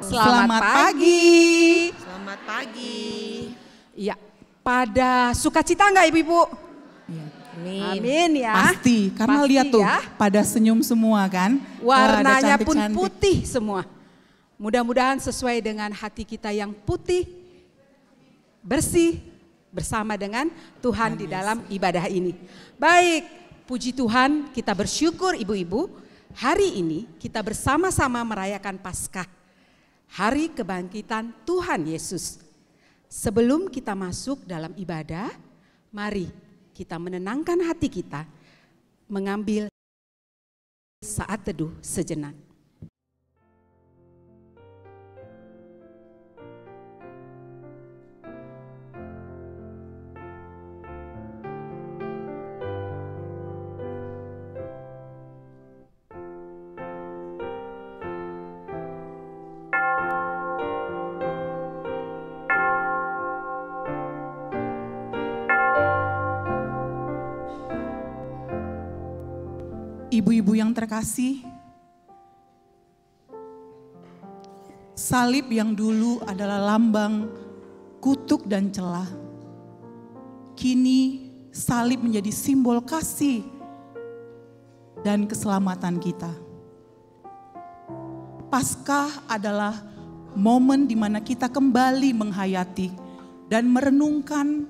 Selamat pagi. Selamat pagi. Ya, pada sukacita enggak Ibu-ibu? Ya. Amin. Amin ya. Pasti, karena Pasti lihat tuh ya. pada senyum semua kan. Warnanya Wah, ada pun cantik-cantik. putih semua. Mudah-mudahan sesuai dengan hati kita yang putih, bersih, bersama dengan Tuhan di dalam ibadah ini. Baik, puji Tuhan, kita bersyukur ibu-ibu, hari ini kita bersama-sama merayakan Paskah, hari kebangkitan Tuhan Yesus. Sebelum kita masuk dalam ibadah, mari kita menenangkan hati kita, mengambil saat teduh sejenak. Ibu-ibu yang terkasih, salib yang dulu adalah lambang kutuk dan celah, kini salib menjadi simbol kasih dan keselamatan kita. Paskah adalah momen di mana kita kembali menghayati dan merenungkan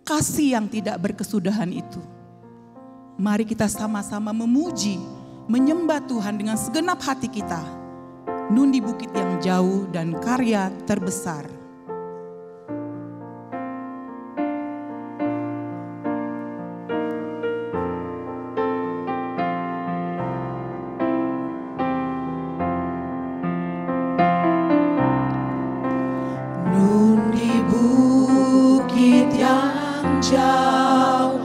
kasih yang tidak berkesudahan itu. Mari kita sama-sama memuji, menyembah Tuhan dengan segenap hati kita. Nun di bukit yang jauh dan karya terbesar. Nun di bukit yang jauh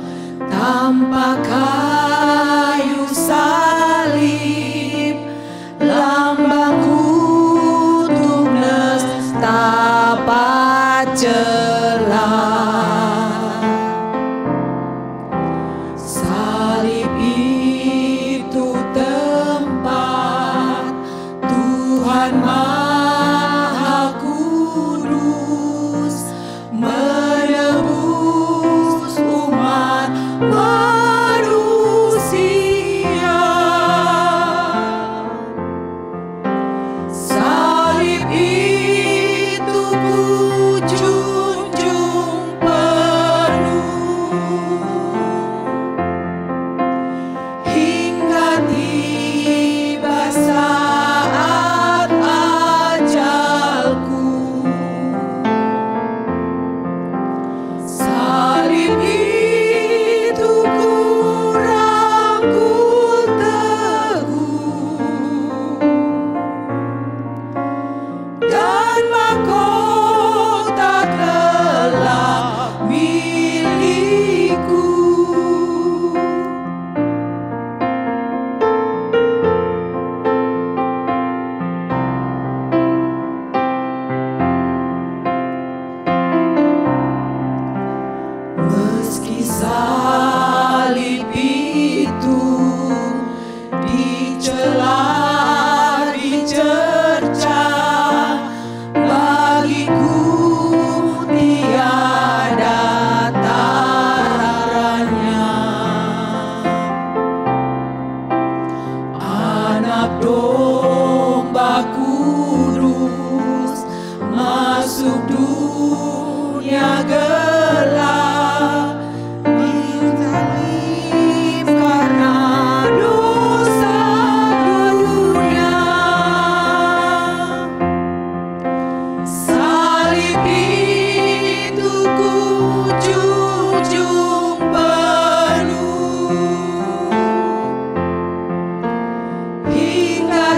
tanpa kayu salib, lambang kutuk nestapa celah. Salib itu tempat Tuhan Maha Kudus menebus umat manusia. Salib itu ku junjung penuh hingga tiba saat ajalku. Salib itu ku rangkul teguh dan mahkota kelak milikku. Meski salib itu dicela, dicerca, bagiku tiada tararannya. Anak domba kudus masuk dunia gelap, disalib karena dosa dunia. Salib itu ku junjung penuh hingga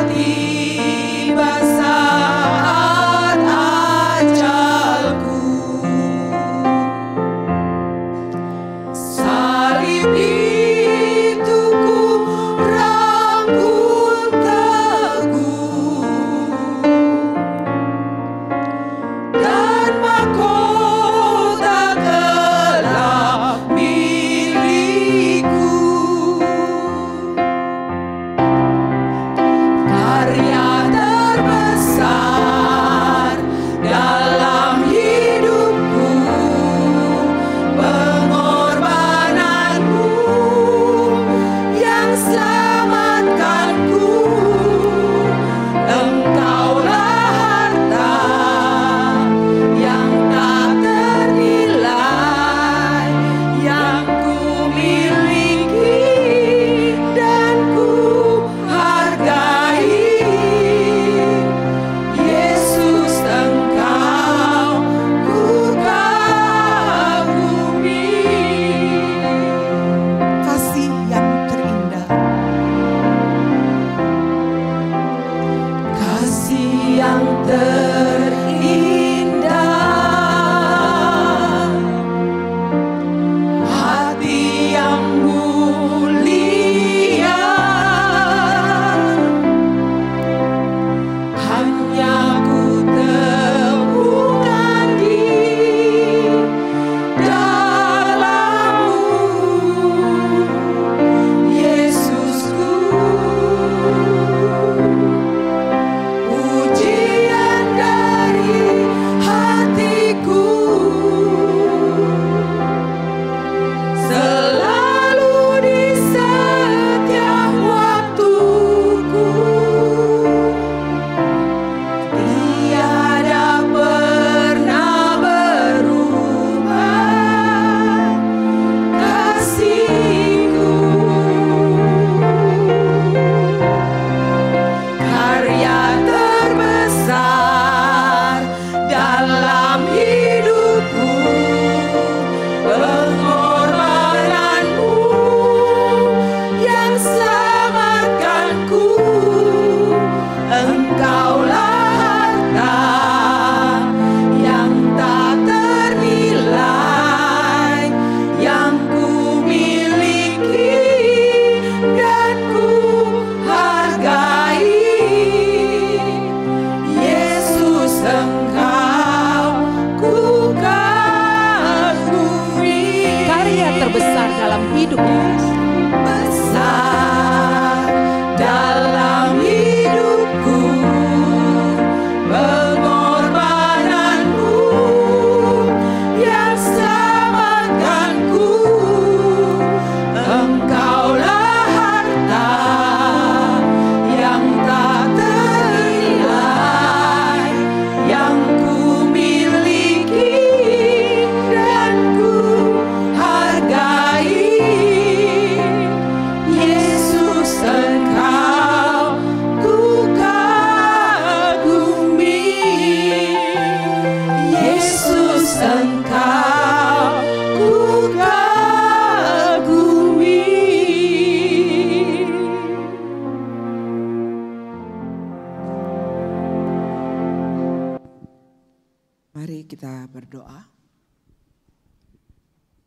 Mari kita berdoa.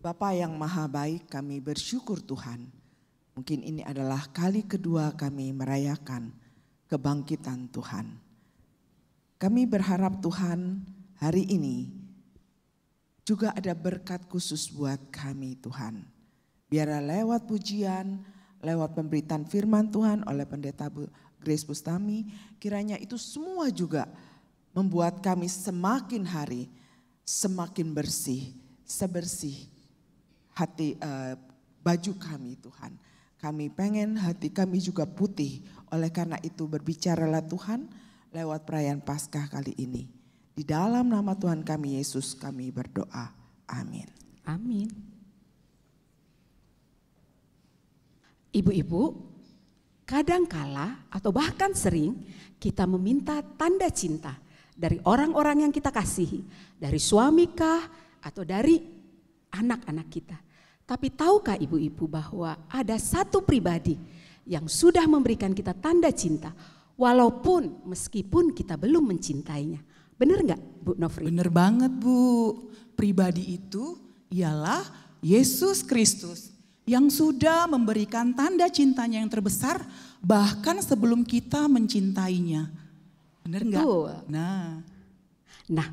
Bapa yang maha baik, kami bersyukur Tuhan. Mungkin ini adalah kali kedua kami merayakan kebangkitan Tuhan. Kami berharap Tuhan hari ini juga ada berkat khusus buat kami Tuhan. Biarlah lewat pujian, lewat pemberitaan firman Tuhan oleh Pendeta Grace Bustami, kiranya itu semua juga membuat kami semakin hari semakin bersih, sebersih hati baju kami Tuhan. Kami pengen hati kami juga putih, oleh karena itu berbicaralah Tuhan lewat perayaan Paskah kali ini. Di dalam nama Tuhan kami Yesus kami berdoa. Amin. Amin. Ibu-ibu, kadangkala atau bahkan sering kita meminta tanda cinta dari orang-orang yang kita kasihi, dari suami kah atau dari anak-anak kita. Tapi tahukah ibu-ibu bahwa ada satu pribadi yang sudah memberikan kita tanda cinta walaupun meskipun kita belum mencintainya. Benar nggak Bu Nofri? Benar banget Bu. Pribadi itu ialah Yesus Kristus yang sudah memberikan tanda cintanya yang terbesar bahkan sebelum kita mencintainya. Benar nggak? Nah,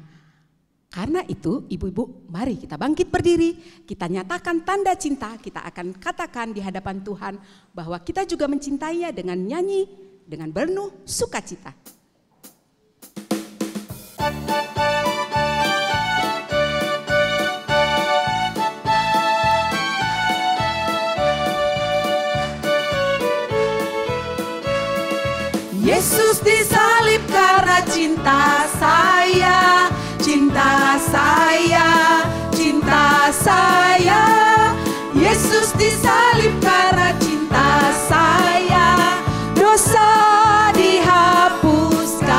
karena itu ibu-ibu mari kita bangkit berdiri, kita nyatakan tanda cinta, kita akan katakan di hadapan Tuhan bahwa kita juga mencintainya dengan nyanyi, dengan penuh sukacita. Yesus disalib karena cinta saya, cinta saya, cinta saya. Yesus disalib karena cinta saya, dosa dihapuskan.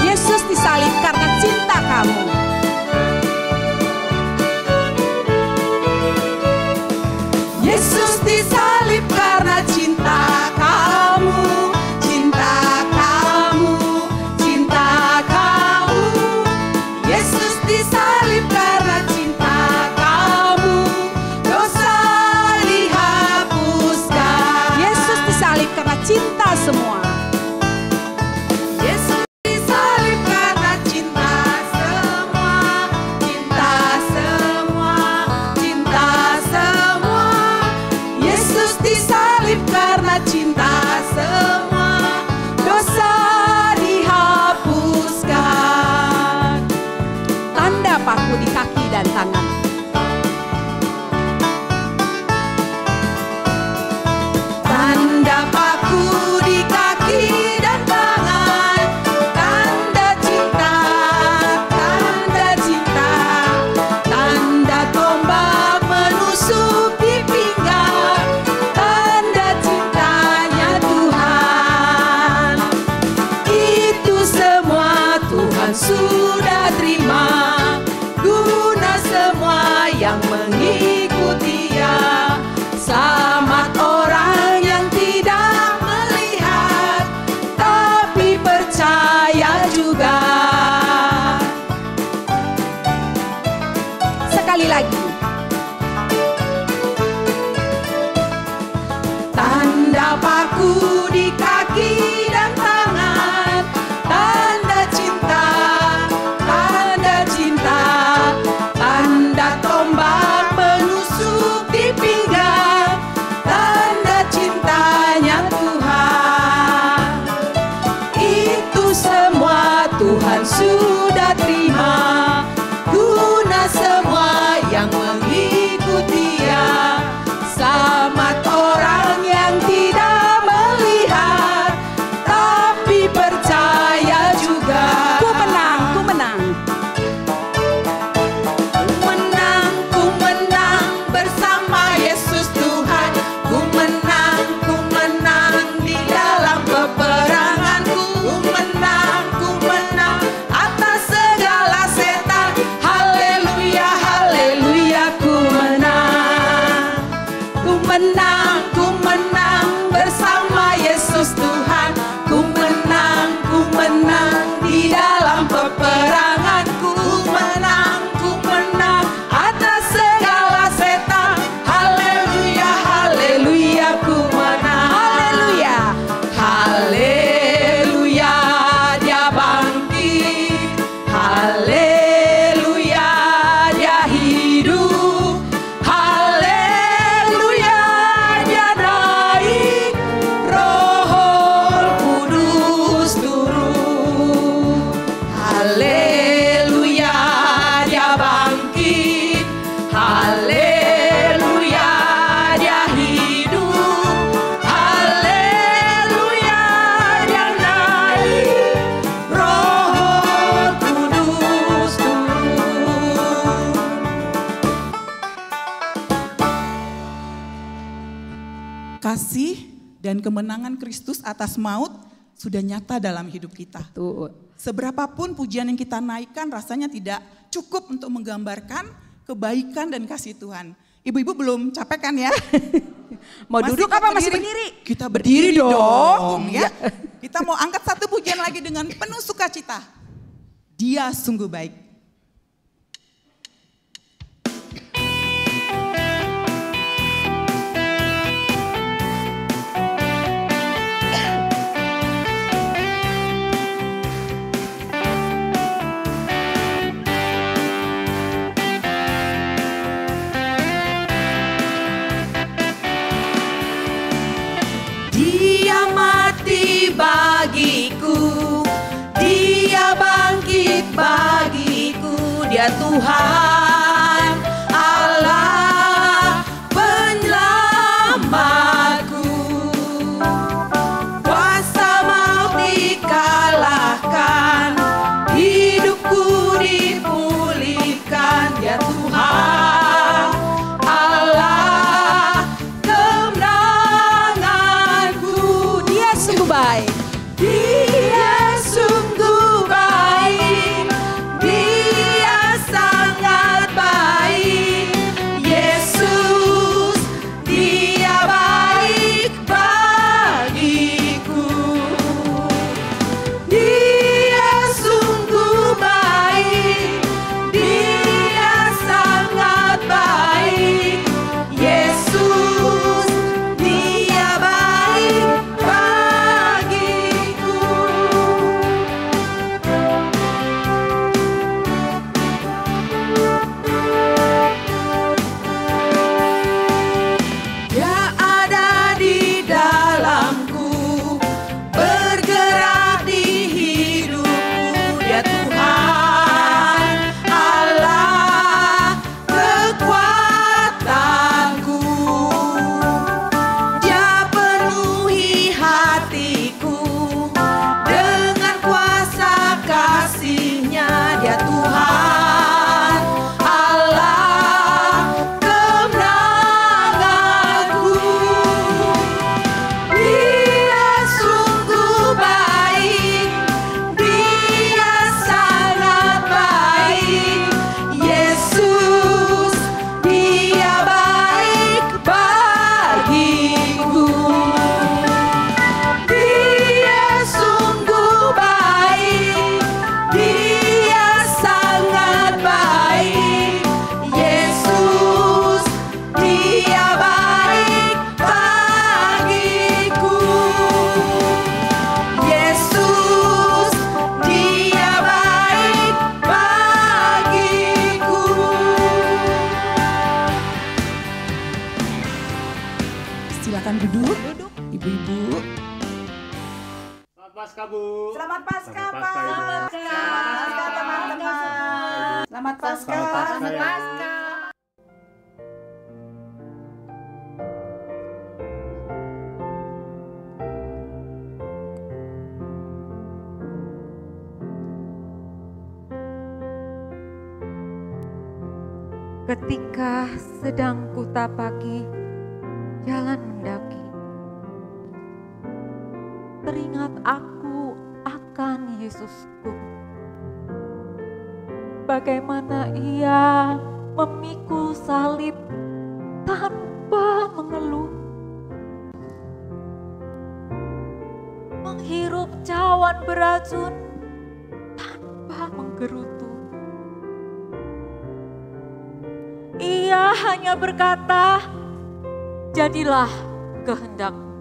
Yesus disalib karena cinta kamu. Yesus disalib karena cinta kamu. Cinta semua. Yesus disalib karena cinta semua, cinta semua, cinta semua. Yesus disalib karena cinta semua, dosa dihapuskan. Tanda paku di kaki dan tangan. Sudah terima guna semua yang mengikuti Dia. Selamat orang yang tidak melihat tapi percaya juga. Sekali lagi. Tanda paku di kaki dan tangan, tanda cinta Dan kemenangan Kristus atas maut sudah nyata dalam hidup kita. Tuh. Seberapapun pujian yang kita naikkan rasanya tidak cukup untuk menggambarkan kebaikan dan kasih Tuhan. Ibu-ibu belum capek kan ya? Mau duduk apa masih berdiri? Kita berdiri dong ya. Iya. Kita mau angkat satu pujian lagi dengan penuh sukacita. Dia sungguh baik. Dia mati bagiku, Dia bangkit bagiku, Dia Tuhan Allah penyelamatku. Kuasa maut dikalahkan, hidupku dipulihkan, Dia Tuhan Allah kemenanganku. Dia sungguh baik. Dia sungguh baik, Dia sangat baik. Yesus, Dia baik bagiku. Dia sungguh baik, Dia sangat baik. Yesus, Dia baik bagiku. Dia ada di dalamku, bergerak di hidupku. Dia Tuhan Allah kekuatanku. Dia penuhi hatiku dengan kuasa kasih-Nya. Dia Tuhan Allah kemenanganku. Dia sungguh baik, Dia sangat baik. Yesus, Dia baik bagiku. Dia sungguh baik, Dia sangat baik. Yesus, Dia baik bagiku. Yesus, Dia baik bagiku. Silakan duduk, ibu-ibu. Selamat Paskah, Bu. Selamat Paskah, Selamat Pak. Paskah, Ibu. Selamat Paskah, teman-teman. Selamat Paskah. Selamat Paskah, ya. Ketika sedang kutapaki jalan mendaki, teringat aku akan Yesusku. Bagaimana Ia memikul salib tanpa mengeluh, menghirup cawan beracun tanpa menggerutu. Ia hanya berkata, jadilah kehendak-Mu.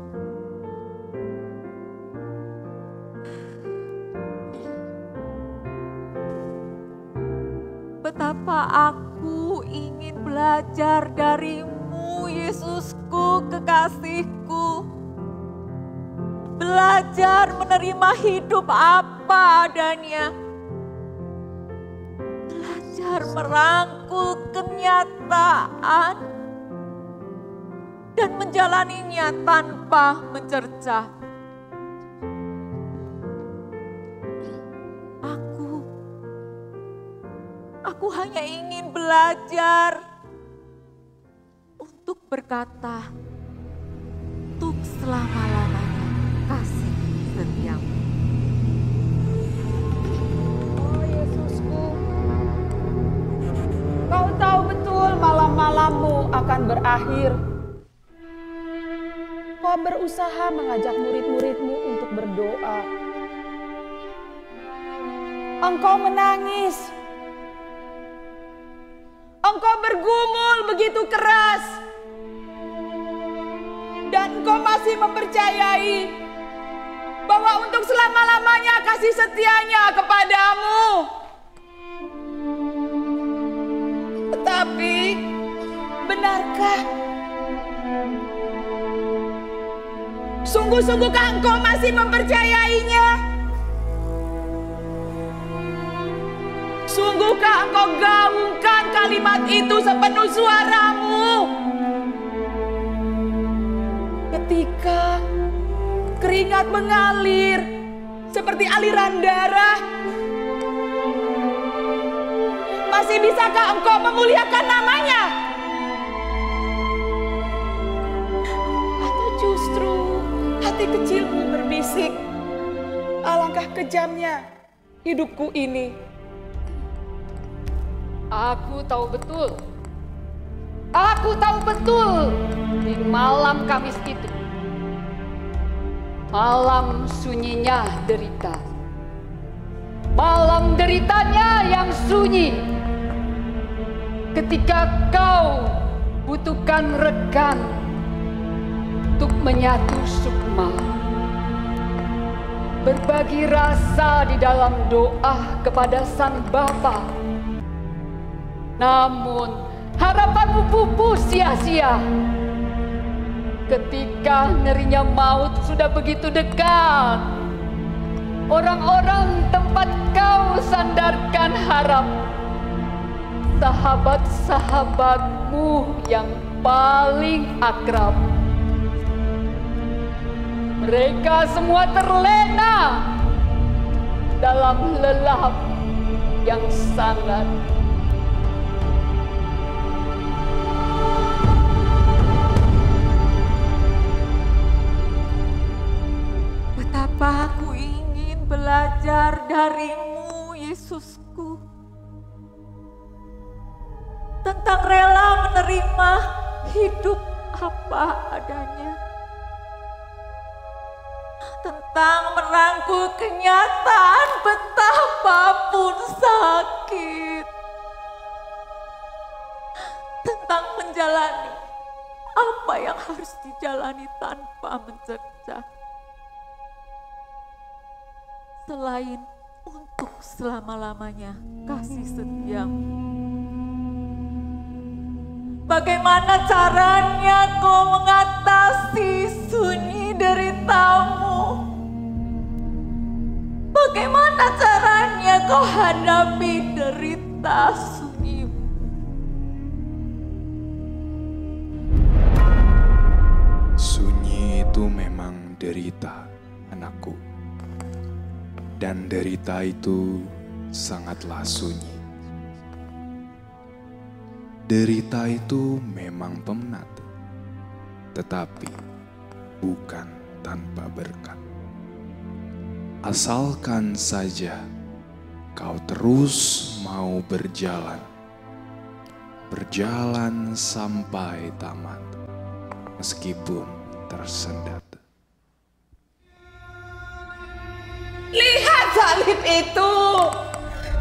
Betapa aku ingin belajar dari-Mu, Yesusku, kekasihku. Belajar menerima hidup apa adanya. Belajar merangkul kenyataan dan menjalaninya tanpa mencerca. Aku hanya ingin belajar untuk berkata, untuk selama-lamanya. akhir. Kau berusaha mengajak murid-muridmu untuk berdoa. Engkau menangis. Engkau bergumul begitu keras. Dan engkau masih mempercayai bahwa untuk selama-lamanya kasih setianya kepadamu. Tetapi, benarkah? Sungguh-sungguhkah engkau masih mempercayainya? Sungguhkah engkau gaungkan kalimat itu sepenuh suaramu? Ketika keringat mengalir seperti aliran darah, masih bisakah engkau memuliakan namanya? Atau justru hati kecilmu berbisik, alangkah kejamnya hidupku ini. Aku tahu betul. Aku tahu betul di malam Kamis itu. Malam sunyinya derita. Malam deritanya yang sunyi. Ketika kau butuhkan rekan untuk menyatu sukma. Berbagi rasa di dalam doa kepada Sang Bapa. Namun harapanmu pupus sia-sia. Ketika ngerinya maut sudah begitu dekat, orang-orang tempat kau sandarkan harap, sahabat-sahabatmu yang paling akrab, mereka semua terlena dalam lelap yang sangat. Betapa aku ingin belajar darimu, Yesusku, tentang rela menerima hidup apa adanya, tentang merangkul kenyataan betapapun sakit, tentang menjalani apa yang harus dijalani tanpa mencercah, selain untuk selama-lamanya kasih setiamu. Bagaimana caranya kau mengatasi sunyi deritamu? Bagaimana caranya kau hadapi derita sunyimu? Sunyi itu memang derita, anakku. Dan derita itu sangatlah sunyi. Derita itu memang pemenat, tetapi bukan tanpa berkat. Asalkan saja kau terus mau berjalan, berjalan sampai tamat, meskipun tersendat. Lihat salib itu,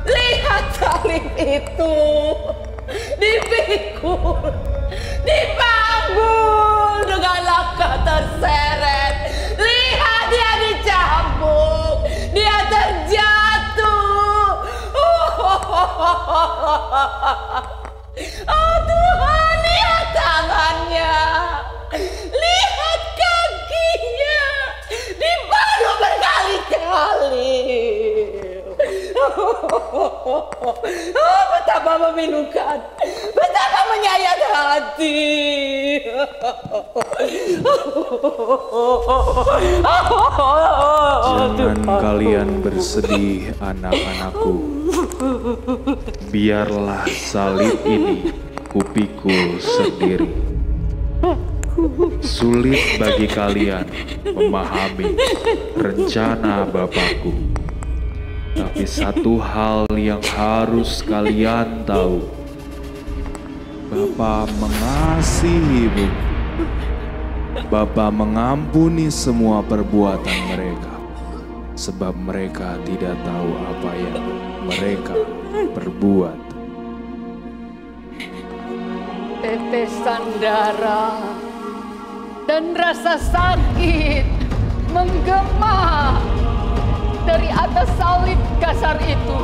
lihat salib itu, dipikul, dipanggul dengan langkah terseret. Lihat dia dicambuk, dia terjatuh. Oh Tuhan, lihat tangannya, lihat kakinya, dibalu berkali-kali. Oh, betapa memilukan, betapa menyayat hati. Jangan kalian bersedih, anak-anakku. Biarlah salib ini kupikul sendiri. Sulit bagi kalian memahami rencana Bapakku. Tapi satu hal yang harus kalian tahu, Bapa mengasihi bumi. Bapa mengampuni semua perbuatan mereka, sebab mereka tidak tahu apa yang mereka perbuat. Tetesan darah dan rasa sakit menggema dari atas salib kasar itu.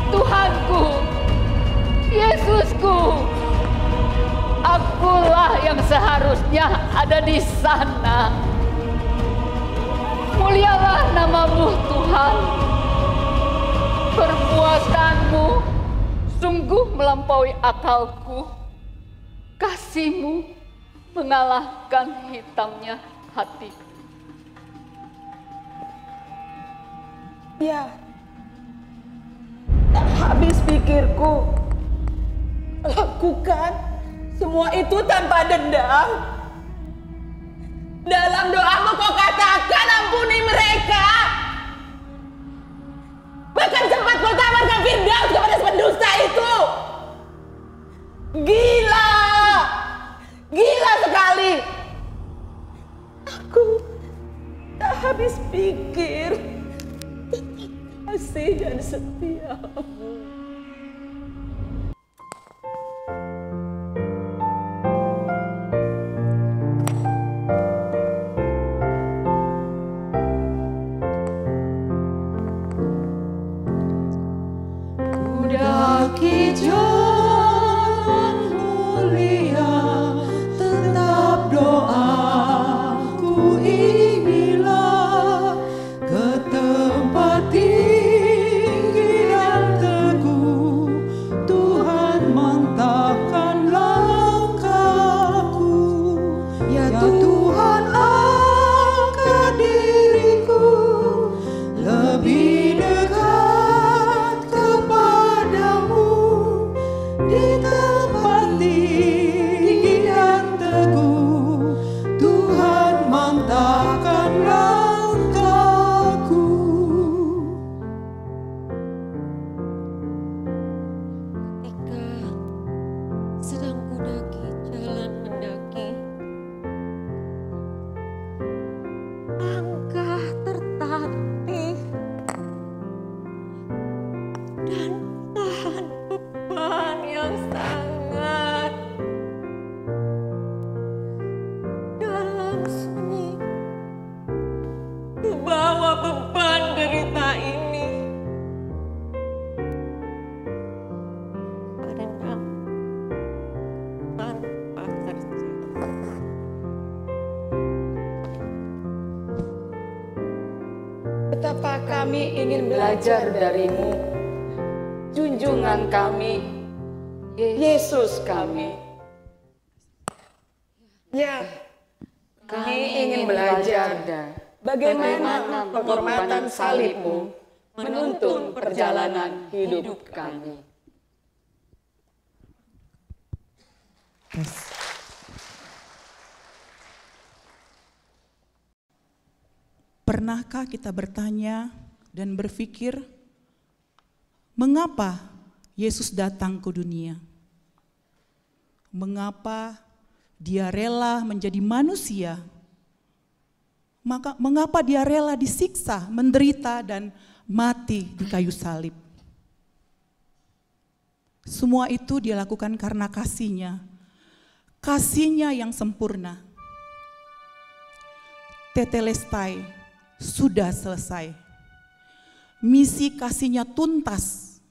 Tuhanku, Yesusku, akulah yang seharusnya ada di sana. Mulialah nama-Mu Tuhan. Perbuatanmu sungguh melampaui akalku. Kasih-Mu mengalahkan hitamnya hati. Ya, tak habis pikirku. Lakukan semua itu tanpa dendam. Dalam doamu kau katakan ampuni mereka. Bahkan sempat kau tawarkan Firdaus kepada pendusta itu. Gila. Gila sekali. Aku tak habis pikir tentang kasih dan setiamu. Kudaki jalan mulia, tetap doaku inilah, ke tempat tinggi dan teguh Tuhan mantapkan langkahku. Ya Tuhan, angkat diriku lebih dekat kepadamu, di tempat tinggi dan teguh Tuhan mantapkan langkahku. Ketika sedang kudaki jalan mendaki, langkah tertatih dan tahan beban yang sangat. Dalam sunyi, ku bawa beban derita ini. Padahal tanpa terjadi. Betapa kami ingin belajar dari-Mu, junjungan kami, Yesus kami. Ya, Kami ingin belajar bagaimana penghormatan salib-Mu menuntun perjalanan hidup kami. Pernahkah kita bertanya dan berpikir, mengapa Yesus datang ke dunia? Mengapa Dia rela menjadi manusia? Mengapa Dia rela disiksa, menderita, dan mati di kayu salib? Semua itu Dia lakukan karena kasih-Nya. Kasih-Nya yang sempurna. Tetelestai, sudah selesai. Misi kasih-Nya tuntas,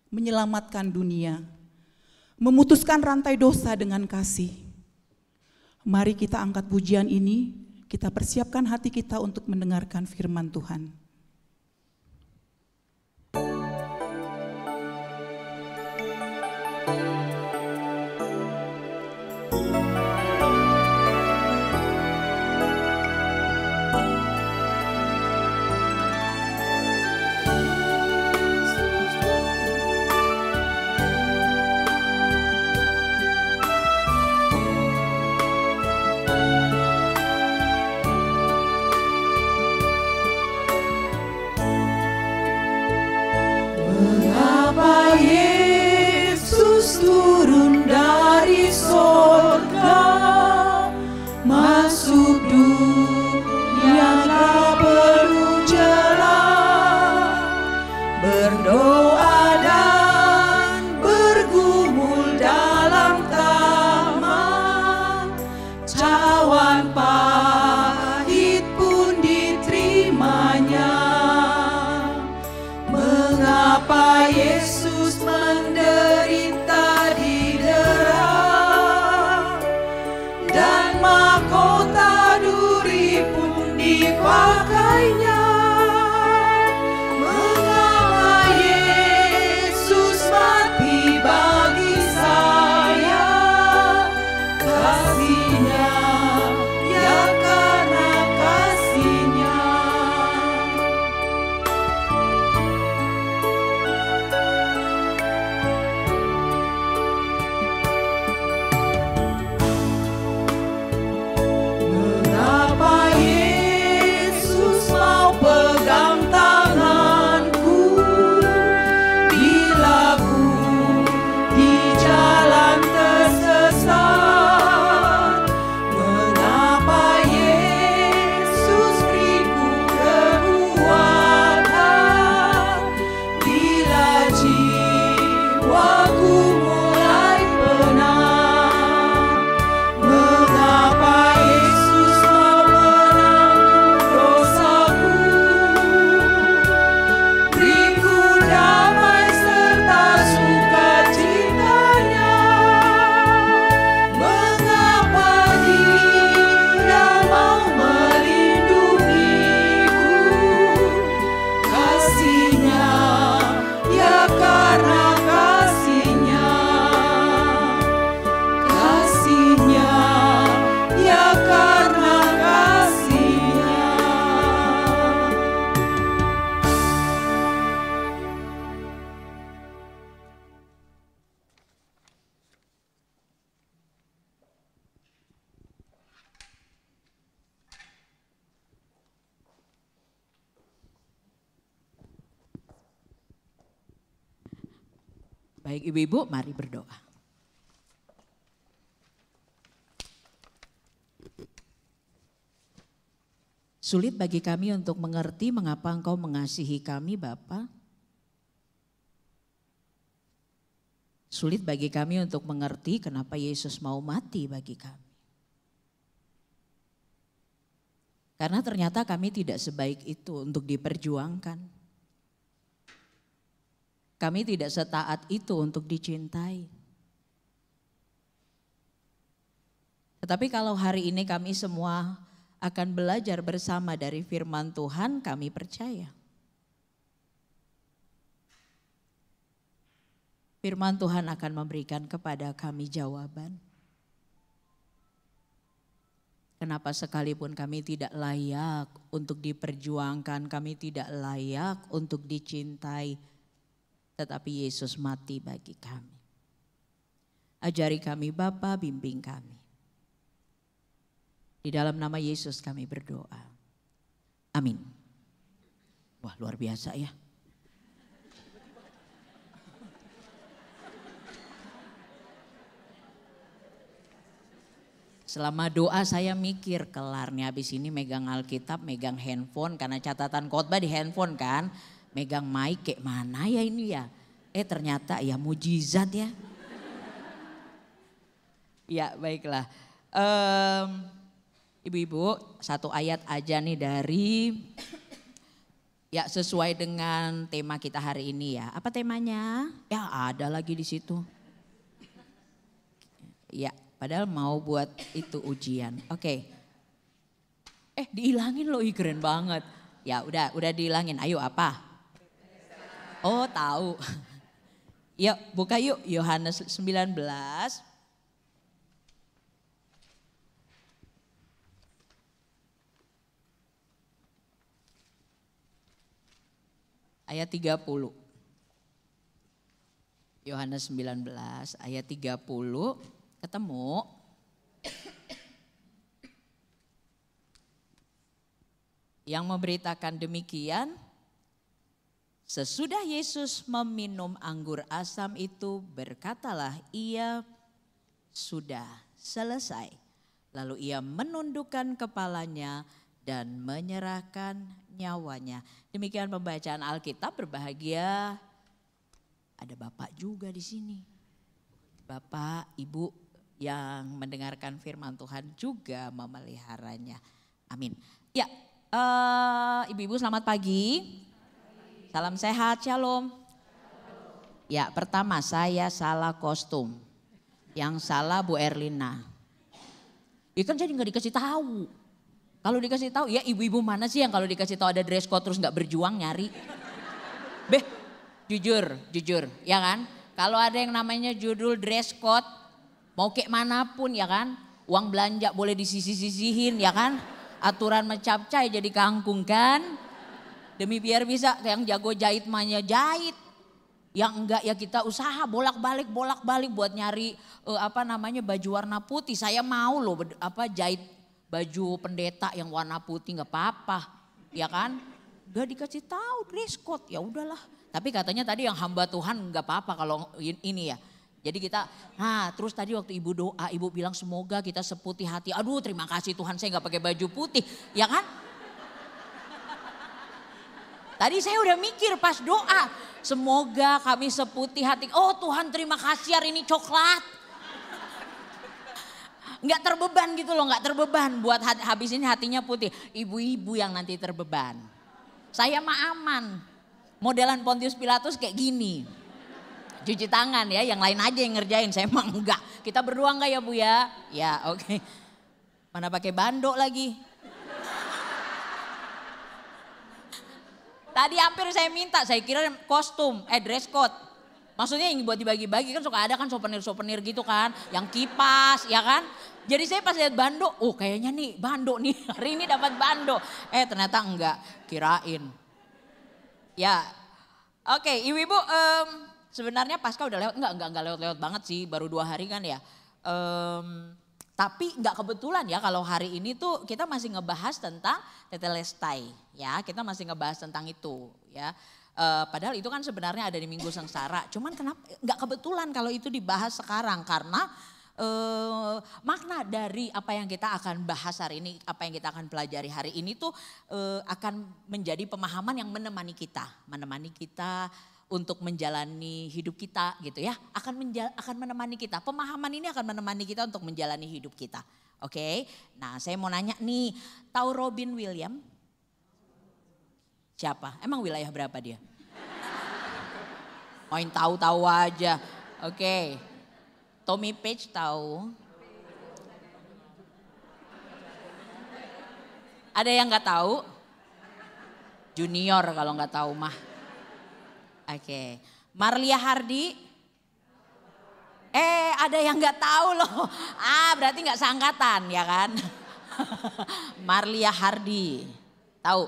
menyelamatkan dunia, memutuskan rantai dosa dengan kasih. Mari kita angkat pujian ini, kita persiapkan hati kita untuk mendengarkan firman Tuhan. pakainya. Mengapa Yesus mati bagi saya? Kasih-Nya, ya karena kasih-Nya. Mengapa Yesus mau pegang tanganku bila ku di jalan tersesat? Mengapa Yesus beriku kekuatan bila jiwaku mulai penat? Mengapa Yesus mau menanggung dosaku? Beriku damai serta sukacitanya. Mengapa Dia mau melindungiku? Kasih-Nya, ya karena kasih-Nya. Kasih-Nya, ya karena kasih-Nya. Baik ibu-ibu, mari berdoa. Sulit bagi kami untuk mengerti mengapa Engkau mengasihi kami Bapa. Sulit bagi kami untuk mengerti kenapa Yesus mau mati bagi kami. Karena ternyata kami tidak sebaik itu untuk diperjuangkan. Kami tidak setaat itu untuk dicintai. Tetapi kalau hari ini kami semua akan belajar bersama dari firman Tuhan, kami percaya. Firman Tuhan akan memberikan kepada kami jawaban. Kenapa sekalipun kami tidak layak untuk diperjuangkan, kami tidak layak untuk dicintai, tetapi Yesus mati bagi kami. Ajari kami Bapa, bimbing kami. Di dalam nama Yesus kami berdoa. Amin. Wah, luar biasa ya. Selama doa saya mikir kelar nih, habis ini megang Alkitab, megang handphone, karena catatan khotbah di handphone kan. Megang mic kayak mana ya ini ya. Ternyata ya mujizat ya. Ya baiklah. Ibu-ibu, satu ayat aja nih dari, ya sesuai dengan tema kita hari ini ya. Apa temanya? Ya ada lagi di situ. Ya padahal mau buat itu ujian. Oke. Dihilangin loh, keren banget. Ya udah dihilangin. Ayo apa? Oh tahu. Yuk buka yuk Yohanes 19. Ayat 30. Yohanes 19 ayat 30. Ketemu? Yang memberitakan demikian, sesudah Yesus meminum anggur asam itu, berkatalah ia, sudah selesai. Lalu ia menundukkan kepalanya dan menyerahkan nyawanya. Demikian pembacaan Alkitab. Berbahagia ada Bapak juga di sini. Bapak, Ibu yang mendengarkan firman Tuhan juga memeliharanya. Amin. Ya, ibu-ibu selamat pagi. Salam sehat, shalom. Ya, pertama saya salah kostum. Yang salah Bu Erlina. Itu kan jadi nggak dikasih tahu. Kalau dikasih tahu, ya ibu-ibu mana sih yang kalau dikasih tahu ada dress code terus nggak berjuang nyari? Beh, jujur, ya kan? Kalau ada yang namanya judul dress code, mau kayak manapun ya kan? Uang belanja boleh disisih-sisihin ya kan? Aturan mencapcai jadi kangkung kan? Demi biar bisa yang jago jahit mahnya jahit. Yang enggak ya kita usaha bolak-balik buat nyari baju warna putih. Saya mau loh jahit baju pendeta yang warna putih nggak apa-apa, ya kan? Gak dikasih tahu dress code, ya udahlah. Tapi katanya tadi yang hamba Tuhan nggak apa-apa kalau ini ya. Jadi kita, terus tadi waktu ibu doa, ibu bilang semoga kita seputih hati. Aduh terima kasih Tuhan saya nggak pakai baju putih, ya kan? Tadi saya udah mikir pas doa, semoga kami seputih hati. Oh Tuhan terima kasih hari ini coklat. Nggak terbeban gitu loh, nggak terbeban buat habis ini hatinya putih. Ibu-ibu yang nanti terbeban. Saya mah aman. Modelan Pontius Pilatus kayak gini. Cuci tangan ya, yang lain aja yang ngerjain. Saya mah enggak. Kita berdua enggak ya Bu ya? Ya oke. Mana pakai bando lagi. Tadi hampir saya minta, saya kira kostum, dress code. Maksudnya yang buat dibagi-bagi kan suka ada kan souvenir-souvenir gitu kan. Yang kipas ya kan. Jadi saya pas lihat bando, oh kayaknya nih bando nih, hari ini dapat bando. Ternyata enggak, kirain. Ya, oke ibu-ibu sebenarnya pasca udah lewat, enggak lewat-lewat banget sih, baru 2 hari kan ya. Tapi enggak kebetulan ya kalau hari ini tuh kita masih ngebahas tentang tetelestai ya, kita masih ngebahas tentang itu ya. Padahal itu kan sebenarnya ada di Minggu Sengsara, cuman kenapa enggak kebetulan kalau itu dibahas sekarang karena makna dari apa yang kita akan bahas hari ini, apa yang kita akan pelajari hari ini tuh akan menjadi pemahaman yang menemani kita untuk menjalani hidup kita gitu ya, akan menemani kita. Pemahaman ini akan menemani kita untuk menjalani hidup kita. Oke. Nah, saya mau nanya nih, tahu Robin Williams? Siapa? Emang wilayah berapa dia? Main tahu-tahu aja. Oke. Tommy Page tahu? Ada yang nggak tahu? Junior kalau nggak tahu mah. Oke. Marlia Hardy? Ada yang nggak tahu loh. Berarti nggak seangkatan ya kan? Marlia Hardy. Tahu?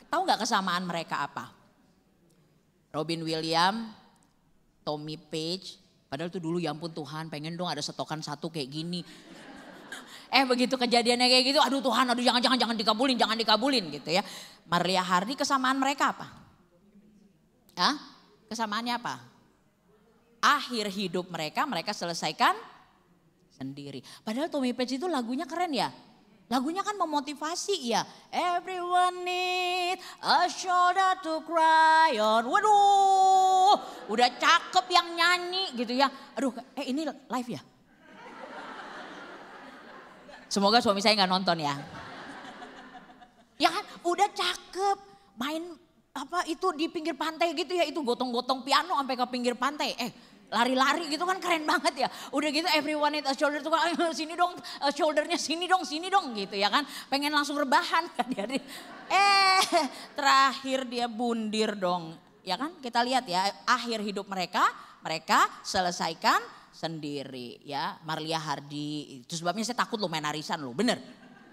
Tahu nggak kesamaan mereka apa? Robin Williams, Tommy Page. Padahal tuh dulu ya ampun Tuhan pengen dong ada setokan satu kayak gini. Begitu kejadiannya kayak gitu, aduh Tuhan, aduh jangan dikabulin gitu ya. Marlia Hardy kesamaan mereka apa? Kesamaannya apa? Akhir hidup mereka selesaikan sendiri. Padahal Tommy Page itu lagunya keren ya. Lagunya kan memotivasi ya. Everyone need a shoulder to cry on. Waduh, udah cakep yang nyanyi gitu ya. Aduh, ini live ya? Semoga suami saya nggak nonton ya. Ya kan, udah cakep. Main itu di pinggir pantai gitu ya. Itu gotong-gotong piano sampai ke pinggir pantai. Lari-lari gitu kan keren banget ya. Udah gitu everyone need a shoulder tuh kan sini dong shouldernya sini dong gitu ya kan. Pengen langsung rebahan kan dia. Terakhir dia bundir dong. Ya kan kita lihat ya akhir hidup mereka selesaikan sendiri ya. Marlia Hardy itu sebabnya saya takut loh main arisan loh bener.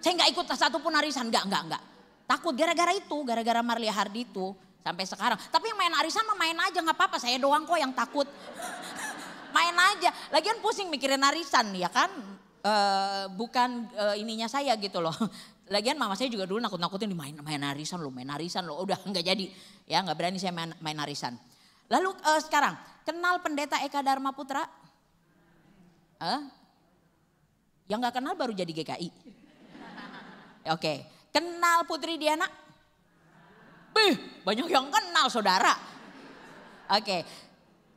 Saya gak ikut satupun arisan enggak. Takut gara-gara Marlia Hardy itu. Sampai sekarang. Tapi yang main arisan mah main aja gak apa-apa. Saya doang kok yang takut. Main aja. Lagian pusing mikirin arisan ya kan. Bukan ininya saya gitu loh. Lagian mama saya juga dulu nakut-nakutin main arisan loh. Udah gak jadi. Ya gak berani saya main arisan. Lalu sekarang kenal pendeta Eka Dharma Putra? Yang gak kenal baru jadi GKI. Oke. Kenal Putri Diana? Banyak yang kenal saudara. Oke.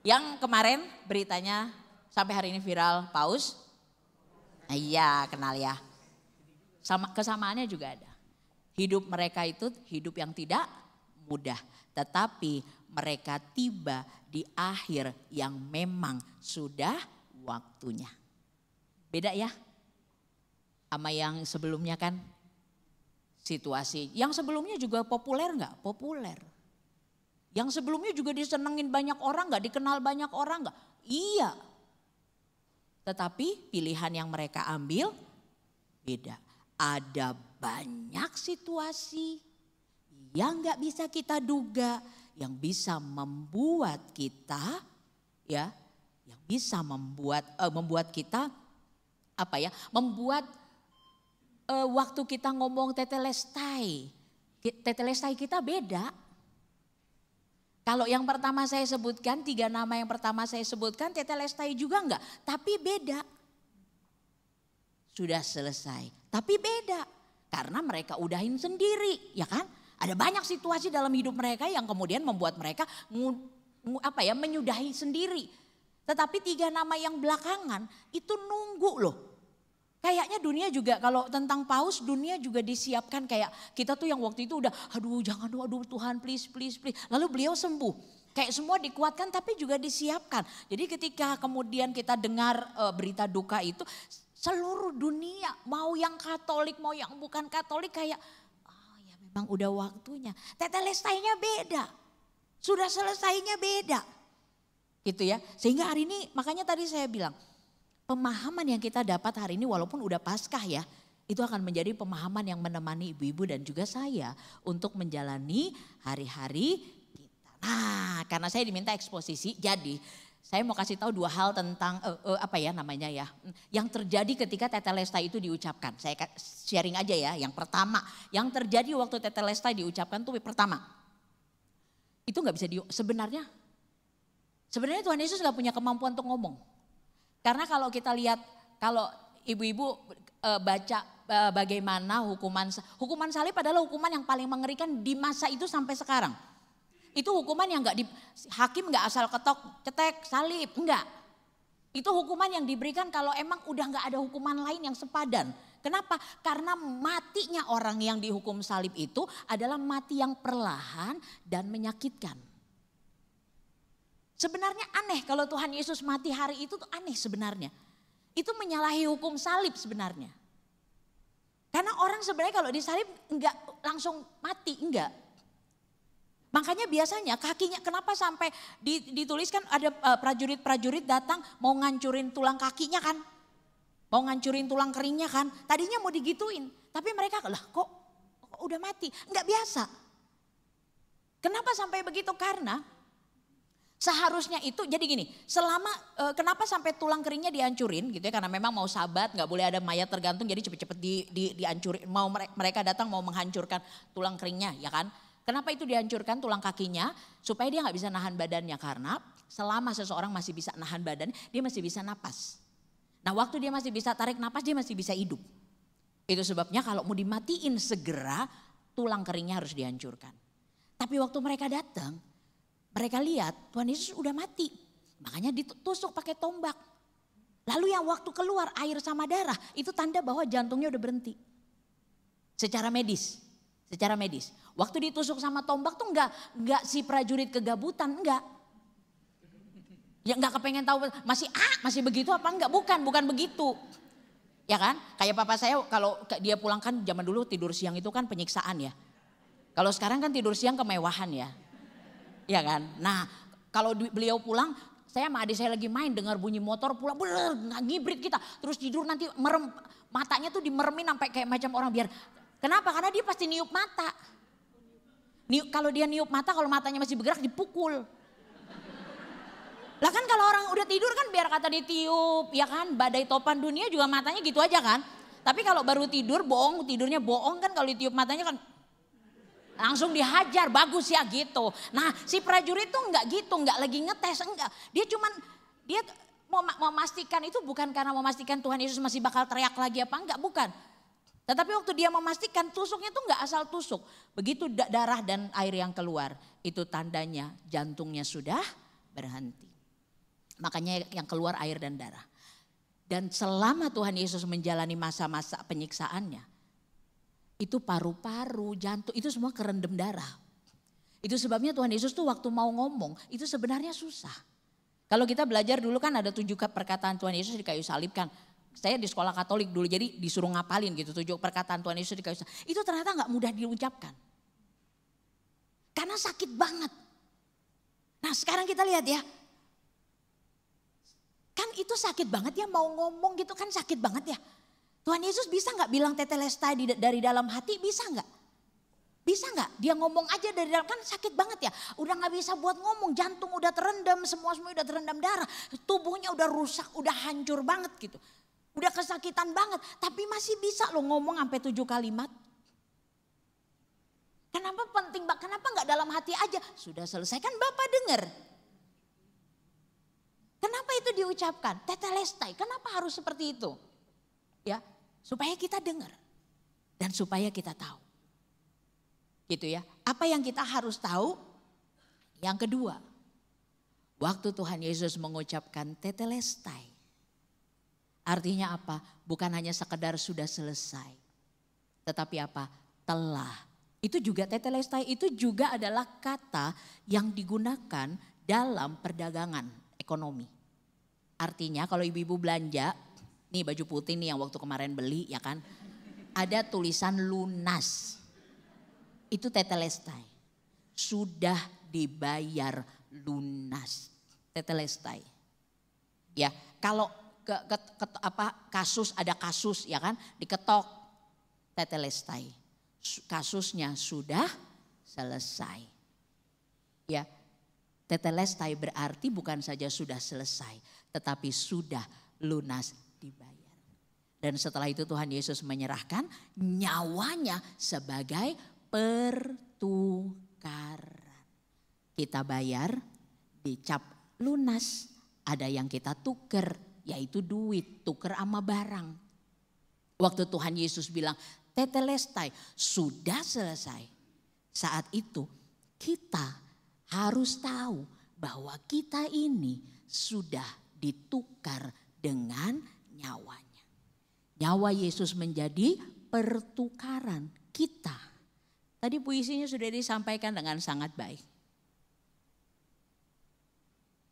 Yang kemarin beritanya sampai hari ini viral Paus. Iya kenal ya. Kesamaannya juga ada. Hidup mereka itu hidup yang tidak mudah. Tetapi mereka tiba di akhir yang memang sudah waktunya. Beda ya sama yang sebelumnya kan. situasi. Yang sebelumnya juga populer nggak? Populer. Yang sebelumnya juga disenengin banyak orang nggak? Dikenal banyak orang nggak? Iya. Tetapi pilihan yang mereka ambil beda. Ada banyak situasi yang nggak bisa kita duga, yang bisa membuat kita, ya, yang bisa membuat kita apa ya? Membuat waktu kita ngomong tetelestai kita beda. Kalau yang pertama saya sebutkan, 3 nama yang pertama saya sebutkan, tetelestai juga enggak, tapi beda. Sudah selesai, tapi beda. Karena mereka udahin sendiri, ya kan? Ada banyak situasi dalam hidup mereka yang kemudian membuat mereka menyudahi sendiri. Tetapi 3 nama yang belakangan itu nunggu loh. Kayaknya dunia juga, kalau tentang paus, dunia juga disiapkan kayak kita tuh yang waktu itu udah aduh jangan, aduh Tuhan please. Lalu beliau sembuh. Kayak semua dikuatkan tapi juga disiapkan. Jadi ketika kemudian kita dengar berita duka itu, seluruh dunia mau yang Katolik mau yang bukan Katolik kayak ya memang udah waktunya. Tetelestainya beda. Sudah selesainya beda. Gitu ya. Sehingga hari ini makanya tadi saya bilang, pemahaman yang kita dapat hari ini walaupun udah Paskah ya, itu akan menjadi pemahaman yang menemani ibu-ibu dan juga saya untuk menjalani hari-hari kita. Nah, karena saya diminta eksposisi, jadi saya mau kasih tahu 2 hal tentang yang terjadi ketika tetelestai itu diucapkan. Saya sharing aja ya. Yang pertama, yang terjadi waktu tetelestai diucapkan tuh pertama, itu nggak bisa sebenarnya Tuhan Yesus nggak punya kemampuan untuk ngomong. Karena kalau kita lihat, kalau ibu-ibu baca bagaimana hukuman salib adalah hukuman yang paling mengerikan di masa itu sampai sekarang. Itu hukuman yang hakim nggak asal cetek salib, enggak. Itu hukuman yang diberikan kalau emang udah nggak ada hukuman lain yang sepadan. Kenapa? Karena matinya orang yang dihukum salib itu adalah mati yang perlahan dan menyakitkan. Sebenarnya aneh kalau Tuhan Yesus mati hari itu tuh aneh sebenarnya. Itu menyalahi hukum salib sebenarnya. Karena orang sebenarnya kalau disalib enggak langsung mati, enggak. Makanya biasanya kakinya, kenapa sampai dituliskan ada prajurit-prajurit datang mau ngancurin tulang kakinya kan. Mau ngancurin tulang keringnya kan. Tadinya mau digituin. Tapi mereka kok udah mati. Enggak biasa. Kenapa sampai begitu? Karena seharusnya itu jadi gini, kenapa sampai tulang keringnya dihancurin gitu ya, karena memang mau sabat, nggak boleh ada mayat tergantung, jadi cepet-cepet dihancurin, mereka datang mau menghancurkan tulang keringnya ya kan. Kenapa itu dihancurkan tulang kakinya? Supaya dia nggak bisa nahan badannya, karena selama seseorang masih bisa nahan badan, dia masih bisa napas. Nah waktu dia masih bisa tarik napas, dia masih bisa hidup. Itu sebabnya kalau mau dimatiin segera, tulang keringnya harus dihancurkan. Tapi waktu mereka datang, mereka lihat Tuhan Yesus udah mati. Makanya ditusuk pakai tombak. Lalu yang waktu keluar air sama darah itu tanda bahwa jantungnya udah berhenti. Secara medis. Waktu ditusuk sama tombak tuh enggak si prajurit kegabutan, enggak. Ya enggak kepengen tahu masih begitu apa enggak, bukan begitu. Ya kan? Kayak papa saya kalau dia pulang kan zaman dulu tidur siang itu kan penyiksaan ya. Kalau sekarang kan tidur siang kemewahan ya. Ya kan. Nah kalau beliau pulang, saya sama adik saya lagi main dengar bunyi motor pulang, ngibrit kita. Terus tidur nanti merem, matanya tuh dimeremin sampai kayak macam orang biar. Kenapa? Karena dia pasti niup mata. Kalau dia niup mata, kalau matanya masih bergerak dipukul. Lah kan kalau orang udah tidur kan biar kata ditiup, ya kan. Badai topan dunia juga matanya gitu aja kan. Tapi kalau baru tidur tidurnya bohong kan, kalau ditiup matanya kan langsung dihajar, bagus ya gitu. Nah si prajurit tuh enggak gitu, enggak lagi ngetes, enggak. Dia mau memastikan itu bukan karena memastikan Tuhan Yesus masih bakal teriak lagi apa enggak, bukan. Tetapi waktu dia memastikan tusuknya tuh enggak asal tusuk. Begitu darah dan air yang keluar, itu tandanya jantungnya sudah berhenti. Makanya yang keluar air dan darah. Dan selama Tuhan Yesus menjalani masa-masa penyiksaannya, itu paru-paru, jantung, itu semua kerendam darah. Itu sebabnya Tuhan Yesus tuh waktu mau ngomong, itu sebenarnya susah. Kalau kita belajar dulu kan ada 7 perkataan Tuhan Yesus di kayu salib kan. Saya di sekolah Katolik dulu, jadi disuruh ngapalin gitu 7 perkataan Tuhan Yesus di kayu salib. Itu ternyata nggak mudah diucapkan. Karena sakit banget. Nah sekarang kita lihat ya. Kan itu sakit banget ya, mau ngomong gitu kan sakit banget ya. Tuhan Yesus bisa nggak bilang tetelestai dari dalam hati, bisa nggak? Bisa nggak? Dia ngomong aja dari dalam, kan sakit banget ya. Udah nggak bisa buat ngomong, jantung udah terendam, semua udah terendam darah. Tubuhnya udah rusak, udah hancur banget gitu. Udah kesakitan banget, tapi masih bisa loh ngomong sampai 7 kalimat. Kenapa penting, kenapa nggak dalam hati aja? Sudah selesai kan Bapak dengar. Kenapa itu diucapkan? Tetelestai, kenapa harus seperti itu? Ya, supaya kita dengar dan supaya kita tahu. Gitu ya. Apa yang kita harus tahu? Yang kedua, waktu Tuhan Yesus mengucapkan tetelestai, artinya apa? Bukan hanya sekedar sudah selesai. Tetapi apa? Telah. Itu juga tetelestai itu juga adalah kata yang digunakan dalam perdagangan ekonomi. Artinya kalau ibu-ibu belanja, nih baju putih nih yang waktu kemarin beli ya kan. Ada tulisan lunas. Itu tetelestai. Sudah dibayar lunas. Tetelestai. Ya, kalau kasus ada kasus ya kan, diketok tetelestai. Kasusnya sudah selesai. Ya. Tetelestai berarti bukan saja sudah selesai, tetapi sudah lunas dibayar. Dan setelah itu Tuhan Yesus menyerahkan nyawanya sebagai pertukaran. Kita bayar, dicap lunas, ada yang kita tuker, yaitu duit, tuker sama barang. Waktu Tuhan Yesus bilang tetelestai sudah selesai. Saat itu kita harus tahu bahwa kita ini sudah ditukar dengan nyawanya. Nyawa Yesus menjadi pertukaran kita. Tadi puisinya sudah disampaikan dengan sangat baik.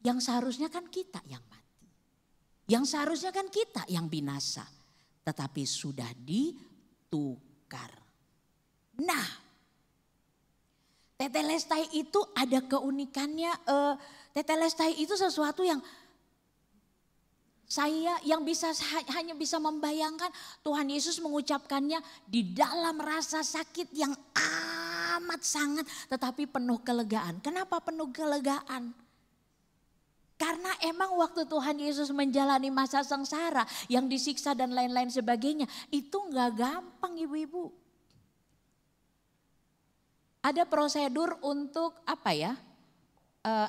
Yang seharusnya kan kita yang mati. Yang seharusnya kan kita yang binasa. Tetapi sudah ditukar. Nah, tetelestai itu ada keunikannya. Tetelestai itu sesuatu yang saya hanya bisa membayangkan Tuhan Yesus mengucapkannya di dalam rasa sakit yang amat sangat, tetapi penuh kelegaan. Kenapa penuh kelegaan? Karena emang waktu Tuhan Yesus menjalani masa sengsara yang disiksa dan lain-lain sebagainya, itu nggak gampang ibu-ibu. Ada prosedur untuk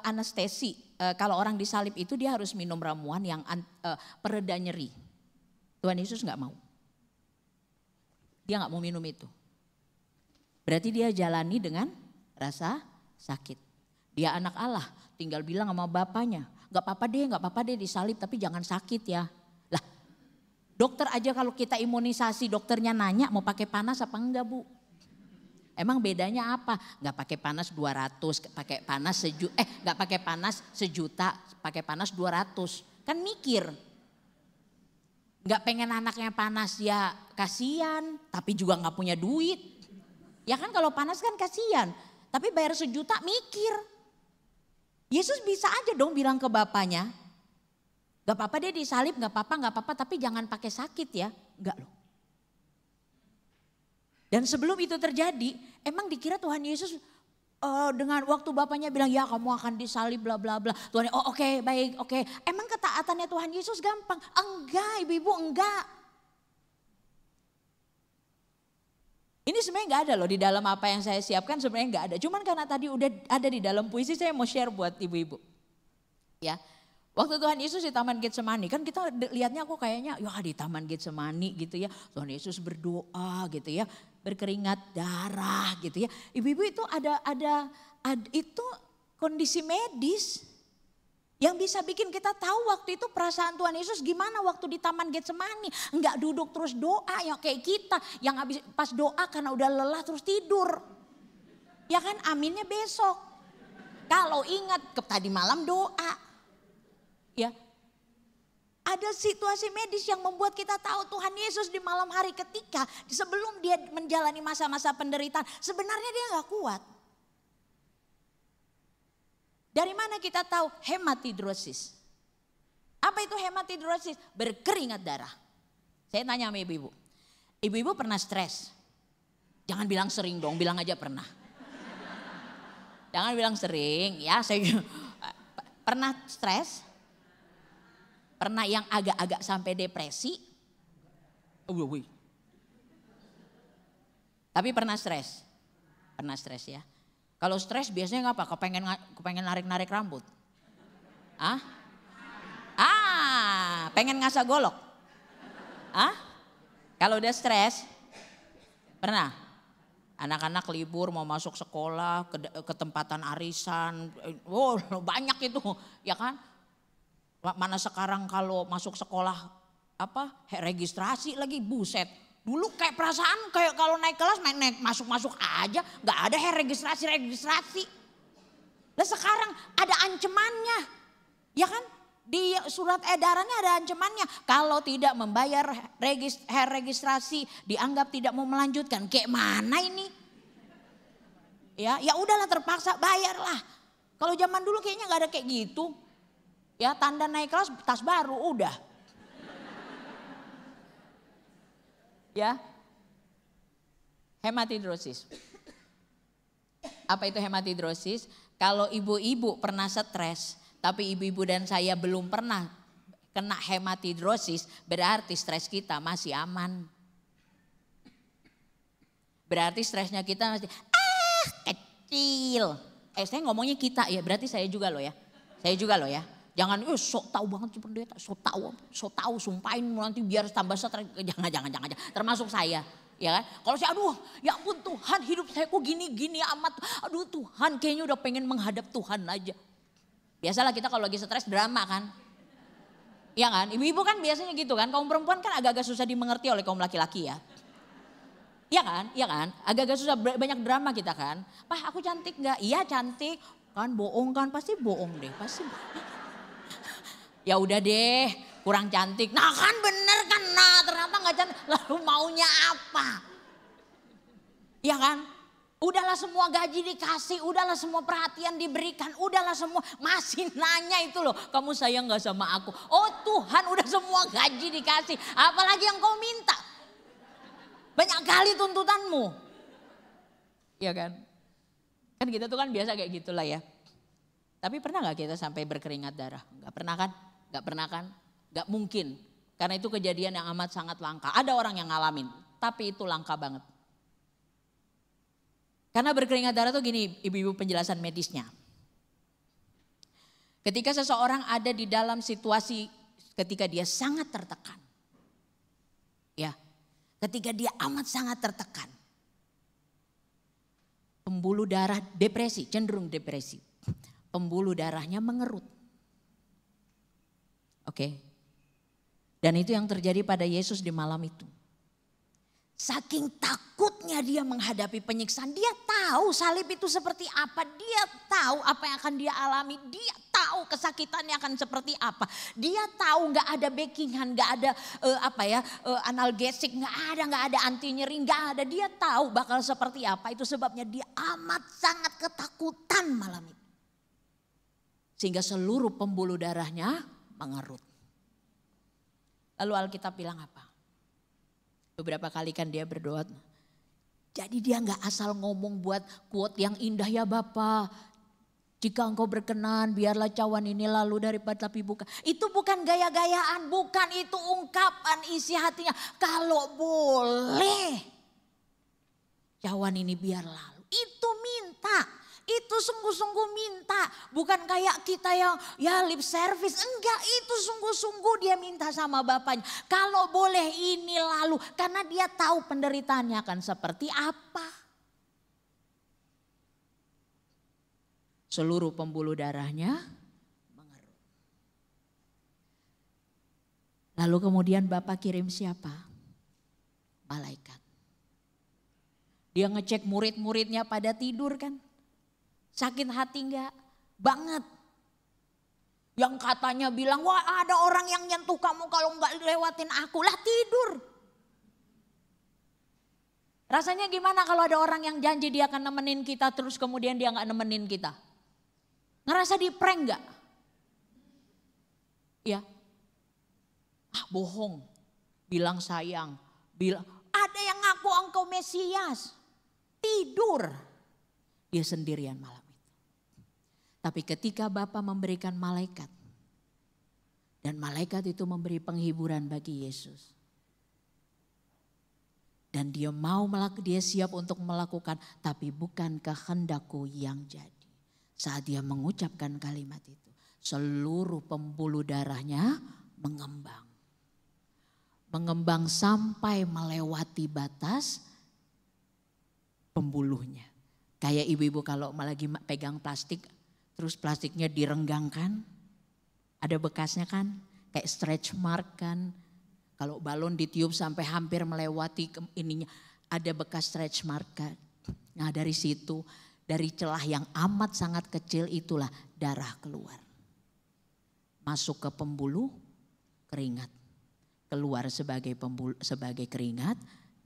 anestesi. Kalau orang disalib itu dia harus minum ramuan yang pereda nyeri. Tuhan Yesus nggak mau. Dia nggak mau minum itu. Berarti dia jalani dengan rasa sakit. Dia anak Allah, tinggal bilang sama bapaknya, nggak apa-apa deh disalib tapi jangan sakit ya. Lah, dokter aja kalau kita imunisasi dokternya nanya mau pakai panas apa enggak bu? Emang bedanya apa? Nggak pakai panas 200, pakai panas nggak pakai panas 1.000.000, pakai panas 200. Kan mikir. Nggak pengen anaknya panas ya kasihan, tapi juga nggak punya duit. Ya kan kalau panas kan kasihan, tapi bayar 1.000.000 mikir. Yesus bisa aja dong bilang ke bapaknya, nggak apa-apa deh disalib, nggak apa-apa, tapi jangan pakai sakit ya. Enggak loh. Dan sebelum itu terjadi, emang dikira Tuhan Yesus dengan waktu bapaknya bilang ya kamu akan disalib bla bla bla. Tuhan oke, baik, oke. Emang ketaatannya Tuhan Yesus gampang? Enggak ibu-ibu, enggak. Ini sebenarnya enggak ada loh di dalam apa yang saya siapkan, sebenarnya enggak ada. Cuman karena tadi udah ada di dalam puisi, saya mau share buat ibu-ibu. Ya. Waktu Tuhan Yesus di Taman Getsemani, kan kita lihatnya aku kayaknya ya di Taman Getsemani gitu ya. Tuhan Yesus berdoa gitu ya, berkeringat darah gitu ya. Ibu-ibu itu ada itu kondisi medis yang bisa bikin kita tahu waktu itu perasaan Tuhan Yesus gimana waktu di Taman Getsemani. Enggak duduk terus doa ya kayak kita yang habis pas doa karena udah lelah terus tidur. Ya kan aminnya besok. Kalau ingat tadi malam doa. Ya, Ada situasi medis yang membuat kita tahu Tuhan Yesus di malam hari ketika sebelum dia menjalani masa-masa penderitaan, sebenarnya dia gak kuat. Dari mana kita tahu? Hematidrosis. Apa itu hematidrosis? Berkeringat darah. Saya tanya sama ibu-ibu. Ibu-ibu pernah stres? Jangan bilang sering dong, bilang aja pernah. Jangan bilang sering ya. Saya pernah stres? Pernah yang agak-agak sampai depresi? Tapi pernah stres? Pernah stres ya. Kalau stres biasanya ngapa? Kepengen narik-narik rambut? Pengen ngasah golok? Kalau udah stres, pernah? Anak-anak libur mau masuk sekolah, ke tempatan arisan, banyak itu, ya kan? Mana sekarang kalau masuk sekolah registrasi lagi, buset. Dulu kayak perasaan kayak kalau naik kelas naik masuk aja, nggak ada registrasi. Nah sekarang ada ancamannya, ya kan? Di surat edarannya ada ancamannya. Kalau tidak membayar registrasi dianggap tidak mau melanjutkan. Kayak mana ini? Ya udahlah terpaksa bayarlah. Kalau zaman dulu kayaknya nggak ada kayak gitu. Ya tanda naik kelas tas baru udah. Ya. Hematidrosis. Apa itu hematidrosis? Kalau ibu-ibu pernah stres, tapi ibu-ibu dan saya belum pernah kena hematidrosis, berarti stres kita masih aman. Berarti stresnya kita masih kecil. Saya ngomongnya kita ya, berarti saya juga loh ya. Saya juga loh ya. Jangan sok tahu banget pendeta, sok tahu sumpahin nanti biar tambah stres. Jangan. Termasuk saya. Ya kan? Kalau saya ya ampun Tuhan, hidup saya kok gini amat. Aduh Tuhan, kayaknya udah pengen menghadap Tuhan aja. Biasalah kita kalau lagi stres drama kan. Iya kan? Ibu-ibu kan biasanya gitu kan. Kaum perempuan kan agak-agak susah dimengerti oleh kaum laki-laki ya. Iya kan? Iya kan? Agak-agak susah, banyak drama kita kan. Pak aku cantik gak? Iya cantik. Kan bohong kan? Pasti bohong deh. Pasti bohong. Ya udah deh kurang cantik. Nah kan bener kan? Nah ternyata gak cantik. Lalu maunya apa? Iya kan? Udahlah semua gaji dikasih, udahlah semua perhatian diberikan, udahlah semua masih nanya itu loh, kamu sayang gak sama aku? Oh Tuhan udah semua gaji dikasih, apalagi yang kau minta? Banyak kali tuntutanmu. Iya kan? Kan kita tuh kan biasa kayak gitulah ya. Tapi pernah gak kita sampai berkeringat darah? Gak pernah kan? Gak pernah kan? Gak mungkin. Karena itu kejadian yang amat sangat langka. Ada orang yang ngalamin, tapi itu langka banget. Karena berkeringat darah tuh gini ibu-ibu penjelasan medisnya. Ketika seseorang ada di dalam situasi ketika dia sangat tertekan. Ya, ketika dia amat sangat tertekan. Pembuluh darah depresi, cenderung depresi. Pembuluh darahnya mengerut. Oke. Dan itu yang terjadi pada Yesus di malam itu. Saking takutnya dia menghadapi penyiksaan, dia tahu salib itu seperti apa, dia tahu apa yang akan dia alami, dia tahu kesakitannya akan seperti apa, dia tahu nggak ada backingan, nggak ada analgesik, nggak ada anti nyeri, nggak ada, dia tahu bakal seperti apa. Itu sebabnya dia amat sangat ketakutan malam itu, sehingga seluruh pembuluh darahnya mengerut. Lalu Alkitab bilang apa? Beberapa kali kan dia berdoa. Jadi dia gak asal ngomong buat quote yang indah ya Bapa. Jika engkau berkenan biarlah cawan ini lalu daripada tapi bukan. Itu bukan gaya-gayaan, bukan itu ungkapan isi hatinya. Kalau boleh cawan ini biar lalu. Itu minta. Itu sungguh-sungguh minta, bukan kayak kita yang ya lip service, enggak, itu sungguh-sungguh dia minta sama Bapaknya. Kalau boleh ini lalu, karena dia tahu penderitaannya akan seperti apa. Seluruh pembuluh darahnya mengerut. Lalu kemudian Bapak kirim siapa? Malaikat. Dia ngecek murid-muridnya pada tidur kan. Sakit hati enggak? Banget. Yang katanya bilang, wah ada orang yang nyentuh kamu kalau nggak lewatin aku. Lah tidur. Rasanya gimana kalau ada orang yang janji dia akan nemenin kita terus kemudian dia nggak nemenin kita? Ngerasa di prank nggak? Ya. Bohong. Bilang sayang. Bilang ada yang ngaku engkau Mesias. Tidur. Dia sendirian malam. Tapi ketika Bapa memberikan malaikat dan malaikat itu memberi penghiburan bagi Yesus. Dan dia dia siap untuk melakukan, tapi bukan kehendakku yang jadi. Saat dia mengucapkan kalimat itu, seluruh pembuluh darahnya mengembang. Mengembang sampai melewati batas pembuluhnya. Kayak ibu-ibu kalau lagi pegang plastik, terus plastiknya direnggangkan, ada bekasnya kan, kayak stretch mark kan. Kalau balon ditiup sampai hampir melewati ininya, ada bekas stretch mark kan. Nah dari situ, dari celah yang amat sangat kecil itulah darah keluar. Masuk ke pembuluh, keringat. Keluar sebagai keringat,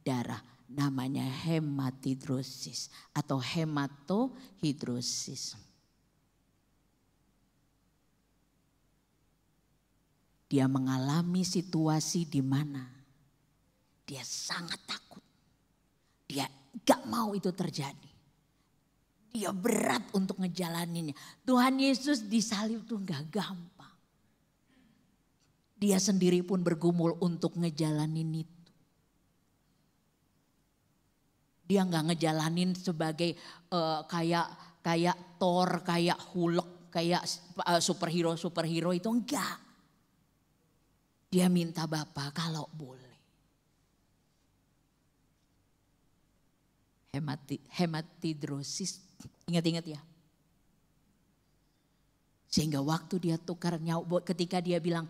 darah. Namanya hematidrosis atau hematohidrosis. Dia mengalami situasi di mana dia sangat takut. Dia gak mau itu terjadi. Dia berat untuk ngejalaninnya. Tuhan Yesus disalib tuh gak gampang. Dia sendiri pun bergumul untuk ngejalanin itu. Dia gak ngejalanin sebagai kayak Thor, kayak Hulk, kayak superhero itu enggak. Dia minta Bapa kalau boleh. Hematidrosis, ingat-ingat ya. Sehingga waktu dia tukar nyawa, ketika dia bilang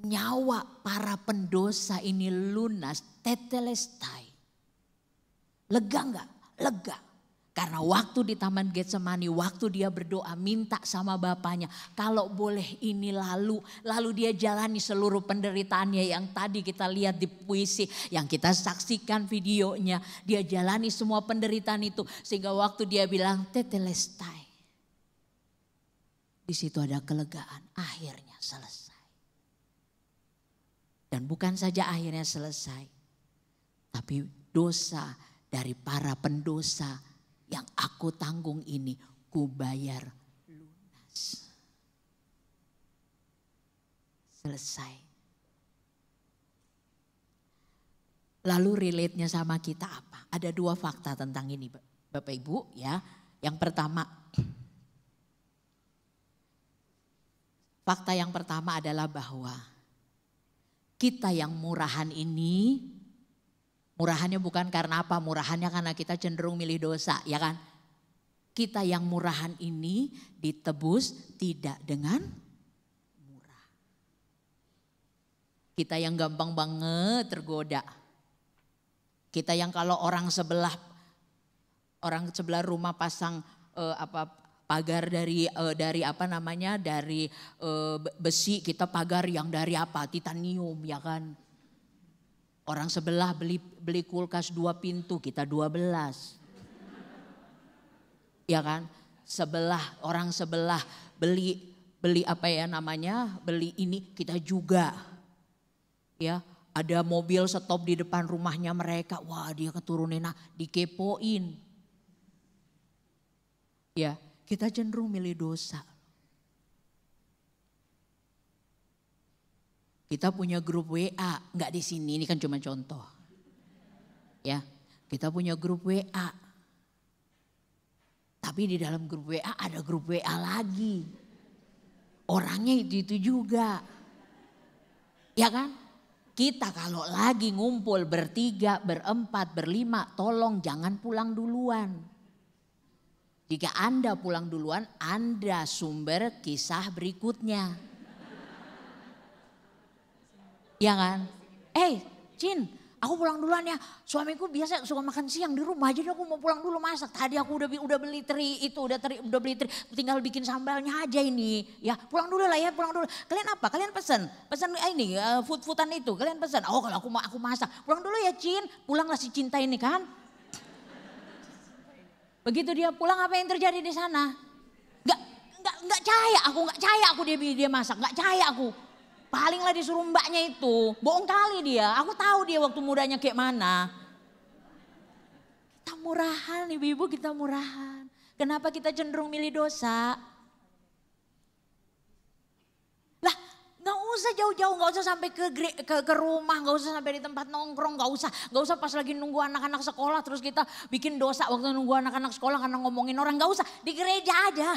nyawa para pendosa ini lunas, tetelestai. Lega enggak? Lega. Karena waktu di Taman Getsemani, waktu dia berdoa minta sama Bapaknya, kalau boleh ini lalu dia jalani seluruh penderitaannya yang tadi kita lihat di puisi, yang kita saksikan videonya, dia jalani semua penderitaan itu sehingga waktu dia bilang tetelestai. Di situ ada kelegaan, akhirnya selesai. Dan bukan saja akhirnya selesai, tapi dosa dari para pendosa yang aku tanggung ini, ku bayar lunas. Selesai. Lalu relate-nya sama kita apa? Ada dua fakta tentang ini Bapak Ibu ya. Yang pertama, fakta yang pertama adalah bahwa kita yang murahan ini, murahannya bukan karena apa, murahannya karena kita cenderung milih dosa, ya kan? Kita yang murahan ini ditebus tidak dengan murah. Kita yang gampang banget tergoda. Kita yang kalau orang sebelah rumah pasang pagar dari besi, kita pagar yang dari apa? Titanium, ya kan? Orang sebelah beli kulkas 2 pintu, kita 12. Ya kan? Orang sebelah beli beli ini, kita juga. Ya, ada mobil stop di depan rumahnya mereka. Wah, dia keturunan, dikepoin. Ya, kita cenderung milih dosa. Kita punya grup WA, enggak di sini, ini kan cuma contoh. Ya, kita punya grup WA. Tapi di dalam grup WA ada grup WA lagi. Orangnya itu juga. Ya kan? Kita kalau lagi ngumpul bertiga, berempat, berlima, tolong jangan pulang duluan. Jika Anda pulang duluan, Anda sumber kisah berikutnya. Ya kan? Cin, Aku pulang duluan ya. Suamiku biasa suka makan siang di rumah, jadi aku mau pulang dulu masak. Tadi aku udah beli teri itu, udah beli teri, tinggal bikin sambalnya aja ini. Ya, pulang dulu lah ya, pulang dulu. Kalian apa? Kalian pesan ini food-foodan itu. Kalian pesan. Oh, kalau aku masak. Pulang dulu ya, Cin. Pulanglah si Cinta ini kan. Begitu dia pulang, apa yang terjadi di sana? Nggak caya aku dia masak, nggak caya aku. Palinglah disuruh mbaknya itu, bohong kali dia. Aku tahu dia waktu mudanya kayak mana. Kita murahan, ibu-ibu, kita murahan. Kenapa kita cenderung milih dosa? Lah, nggak usah jauh-jauh, nggak usah sampai ke rumah, nggak usah sampai di tempat nongkrong, nggak usah pas lagi nunggu anak-anak sekolah terus kita bikin dosa waktu nunggu anak-anak sekolah karena ngomongin orang, nggak usah, di gereja aja.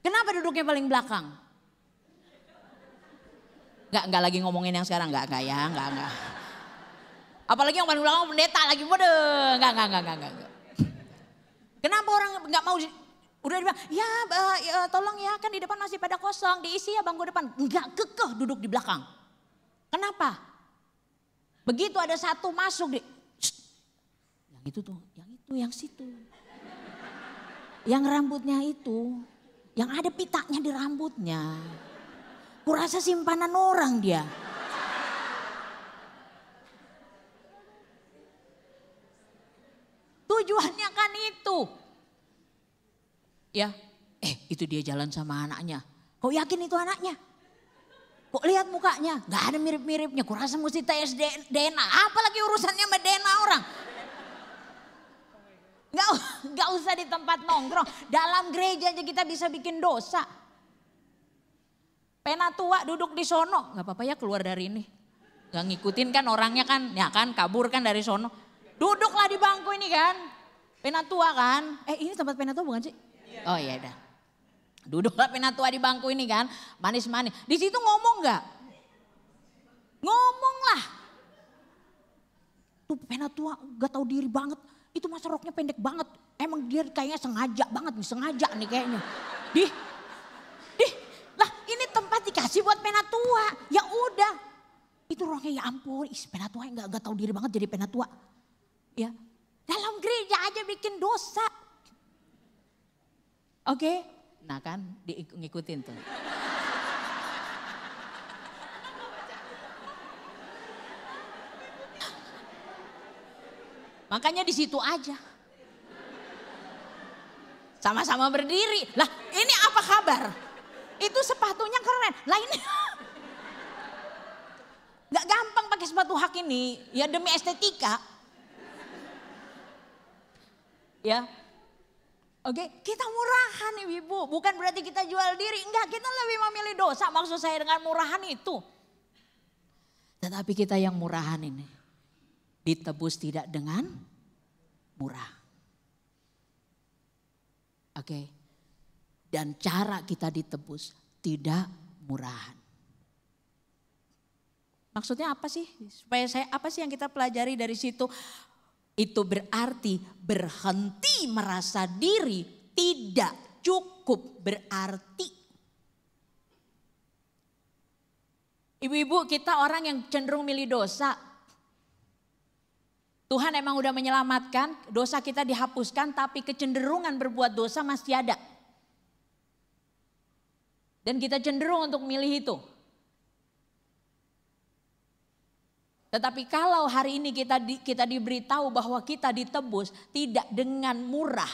Kenapa duduknya paling belakang? Enggak lagi ngomongin yang sekarang, enggak. Apalagi yang paling belakang pendeta lagi, enggak. Kenapa orang enggak mau, udah dibilang, ya tolong ya kan di depan masih pada kosong, diisi ya bangku depan. Enggak, kekeh duduk di belakang. Kenapa? Begitu ada satu masuk, yang itu tuh, yang situ. Yang rambutnya itu, yang ada pitanya di rambutnya. Kurasa simpanan orang dia. Tujuannya kan itu. Ya, itu dia jalan sama anaknya. Kau yakin itu anaknya? Kok lihat mukanya? Gak ada mirip-miripnya. Kurasa mesti tes DNA. Apalagi urusannya sama DNA orang. Gak usah di tempat nongkrong. Dalam gereja aja kita bisa bikin dosa. Penatua duduk di sono, nggak apa-apa ya keluar dari ini. Gak ngikutin kan orangnya kan, ya kan kabur kan dari sono. Duduklah di bangku ini kan, penatua kan. Ini tempat penatua bukan sih? Oh iya dah. Duduklah penatua di bangku ini kan, manis-manis. Di situ ngomong nggak? Ngomong lah. Tuh penatua gak tahu diri banget. Itu masa roknya pendek banget. Emang dia kayaknya sengaja nih kayaknya. Lah ini tempat dikasih buat penatua. Ya udah. Itu roknya ya ampun. Penatua gak tahu diri banget jadi penatua. Ya. Dalam gereja aja bikin dosa. Oke. Nah kan ngikutin tuh. Makanya di situ aja. Sama-sama berdiri. Lah ini apa kabar? Itu sepatunya keren. Lah ini gak gampang pakai sepatu hak ini. Ya demi estetika. Ya. Oke, kita murahan ibu-ibu. Bukan berarti kita jual diri. Enggak, kita lebih memilih dosa. Maksud saya dengan murahan itu. Tetapi kita yang murahan ini. Ditebus tidak dengan murah. Oke. Dan cara kita ditebus tidak murahan. Maksudnya apa sih? Apa sih yang kita pelajari dari situ? Itu berarti berhenti merasa diri tidak cukup berarti. Ibu-ibu, kita orang yang cenderung milih dosa. Tuhan emang udah menyelamatkan, dosa kita dihapuskan, tapi kecenderungan berbuat dosa masih ada. Dan kita cenderung untuk milih itu. Tetapi kalau hari ini kita diberitahu bahwa kita ditebus tidak dengan murah.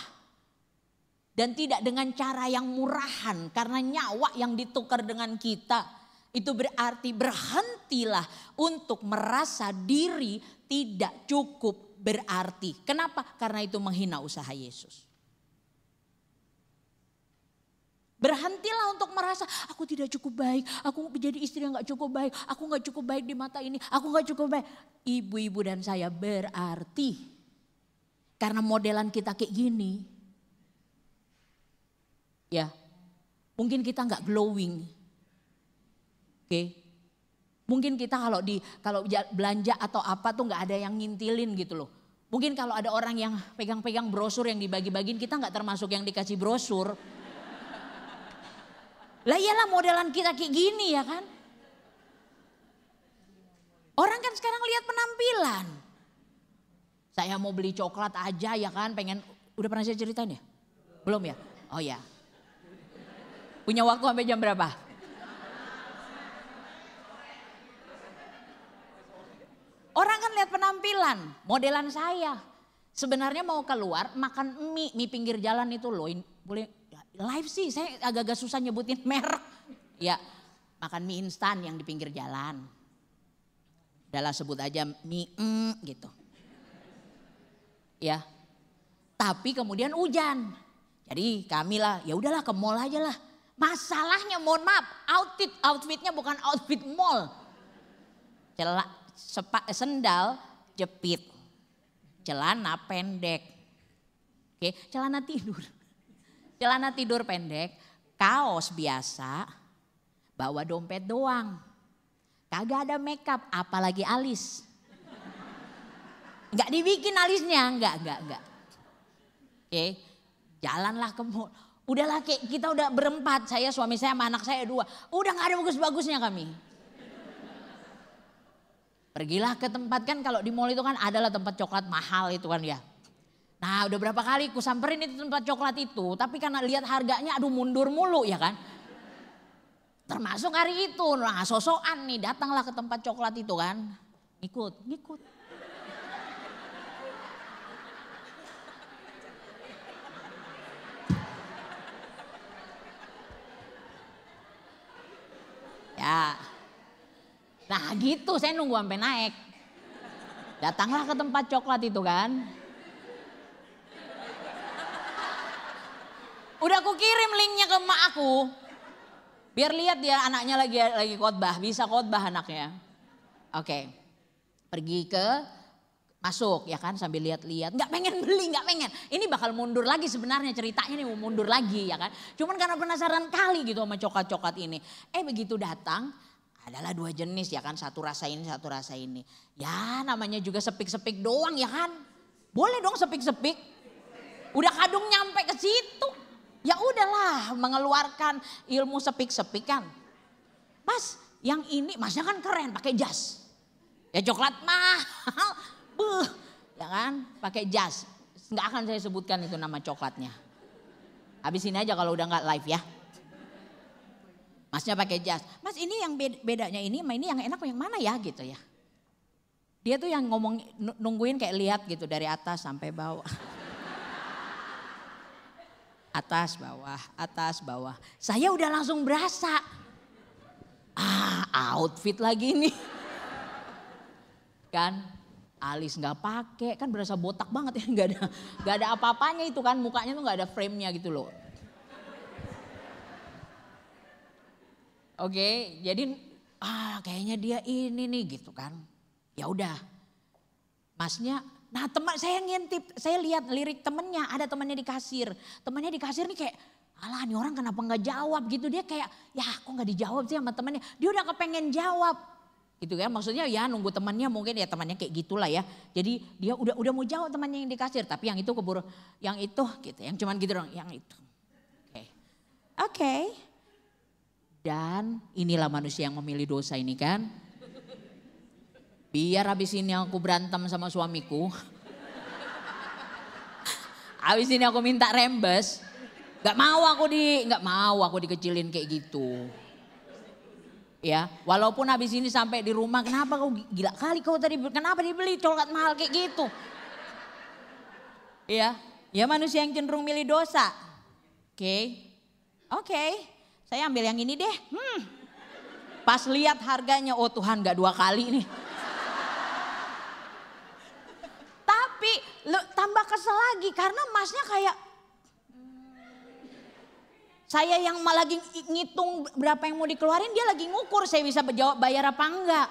Dan tidak dengan cara yang murahan karena nyawa yang ditukar dengan kita. Itu berarti berhentilah untuk merasa diri tidak cukup berarti. Kenapa? Karena itu menghina usaha Yesus. Berhentilah untuk merasa aku tidak cukup baik, aku menjadi istri yang gak cukup baik, aku gak cukup baik di mata ini, aku gak cukup baik. Ibu-ibu dan saya berarti karena modelan kita kayak gini. Ya, mungkin kita gak glowing. Oke. Mungkin kita kalau belanja atau apa tuh gak ada yang ngintilin gitu loh. Mungkin kalau ada orang yang pegang-pegang brosur yang dibagi-bagiin, kita gak termasuk yang dikasih brosur. Lah iyalah modelan kita kayak gini ya kan. Orang kan sekarang lihat penampilan. Saya mau beli coklat aja ya kan, pengen, udah pernah saya ceritain ya? Belum ya? Oh ya. Punya waktu sampai jam berapa? Orang kan lihat penampilan, modelan saya. Sebenarnya mau keluar makan mie pinggir jalan itu loh. Boleh live sih, saya agak-agak susah nyebutin merek. Ya, makan mie instan yang di pinggir jalan. Udahlah sebut aja mie gitu. Ya, tapi kemudian hujan. Jadi kami lah, ya udahlah ke mall aja lah. Masalahnya mohon maaf, outfitnya bukan outfit mall. Sendal jepit, celana pendek, oke, celana tidur pendek, kaos biasa, bawa dompet doang, kagak ada makeup, apalagi alis. Nggak dibikin alisnya, nggak. Oke, jalanlah ke mall. Udahlah kita udah berempat, saya, suami saya, sama anak saya 2. Udah nggak ada bagus-bagusnya kami. Pergilah ke tempat, kan kalau di mall itu kan adalah tempat coklat mahal itu kan ya. Nah udah berapa kali ku samperin itu tempat coklat itu, tapi karena lihat harganya aduh mundur mulu ya kan. Termasuk hari itu, nah sosokan nih datanglah ke tempat coklat itu kan. Ngikut. Ya, nah gitu saya nunggu sampai naik. Datanglah ke tempat coklat itu kan. Udah aku kirim linknya ke emak aku. Biar lihat dia anaknya lagi khotbah, bisa khotbah anaknya. Oke, pergi masuk ya kan sambil lihat-lihat. Nggak pengen beli, nggak pengen. Ini bakal mundur lagi sebenarnya ceritanya nih mau mundur lagi ya kan. Cuman karena penasaran kali gitu sama coklat-coklat ini. Begitu datang adalah 2 jenis ya kan. Satu rasa ini, satu rasa ini. Ya namanya juga sepik-sepik doang ya kan. Boleh dong sepik-sepik. Udah kadung nyampe ke situ. Ya udahlah mengeluarkan ilmu sepik-sepik kan. Mas yang ini masnya kan keren pakai jas. Ya coklat mahal. Ya kan, pakai jas. Nggak akan saya sebutkan itu nama coklatnya. Habis ini aja kalau udah nggak live ya. Masnya pakai jas. Mas ini yang bedanya ini sama ini yang enak yang mana ya gitu ya. Dia tuh yang nungguin kayak lihat gitu dari atas sampai bawah. Atas bawah. Saya udah langsung berasa. Outfit lagi nih. Kan. Alis nggak pakai kan berasa botak banget ya, nggak ada apa-apanya itu kan, mukanya tuh nggak ada frame-nya gitu loh. Oke, jadi kayaknya dia ini nih gitu kan. Ya udah, masnya, nah teman saya ngintip, saya lihat lirik temennya, ada temannya di kasir nih kayak, alah nih orang kenapa nggak jawab gitu, dia kayak, ya kok nggak dijawab sih sama temannya, dia udah kepengen jawab. Gitu kan, maksudnya ya nunggu temannya mungkin ya temannya kayak gitulah ya. Jadi dia udah mau jawab temannya yang di kasir, tapi yang itu keburu yang itu gitu, yang cuman gitu dong, yang itu. Oke. Dan inilah manusia yang memilih dosa ini kan. Biar habis ini aku berantem sama suamiku. Habis ini aku minta rembes. Gak mau aku dikecilin kayak gitu. Ya, walaupun habis ini sampai di rumah, kenapa kau gila kali kau tadi, kenapa dibeli coklat mahal kayak gitu? Ya manusia yang cenderung milih dosa. Oke, saya ambil yang ini deh. Pas lihat harganya, oh Tuhan gak 2 kali nih. Tapi tambah kesel lagi karena masnya kayak, saya yang lagi ngitung berapa yang mau dikeluarin, dia lagi ngukur saya bisa jawab bayar apa enggak.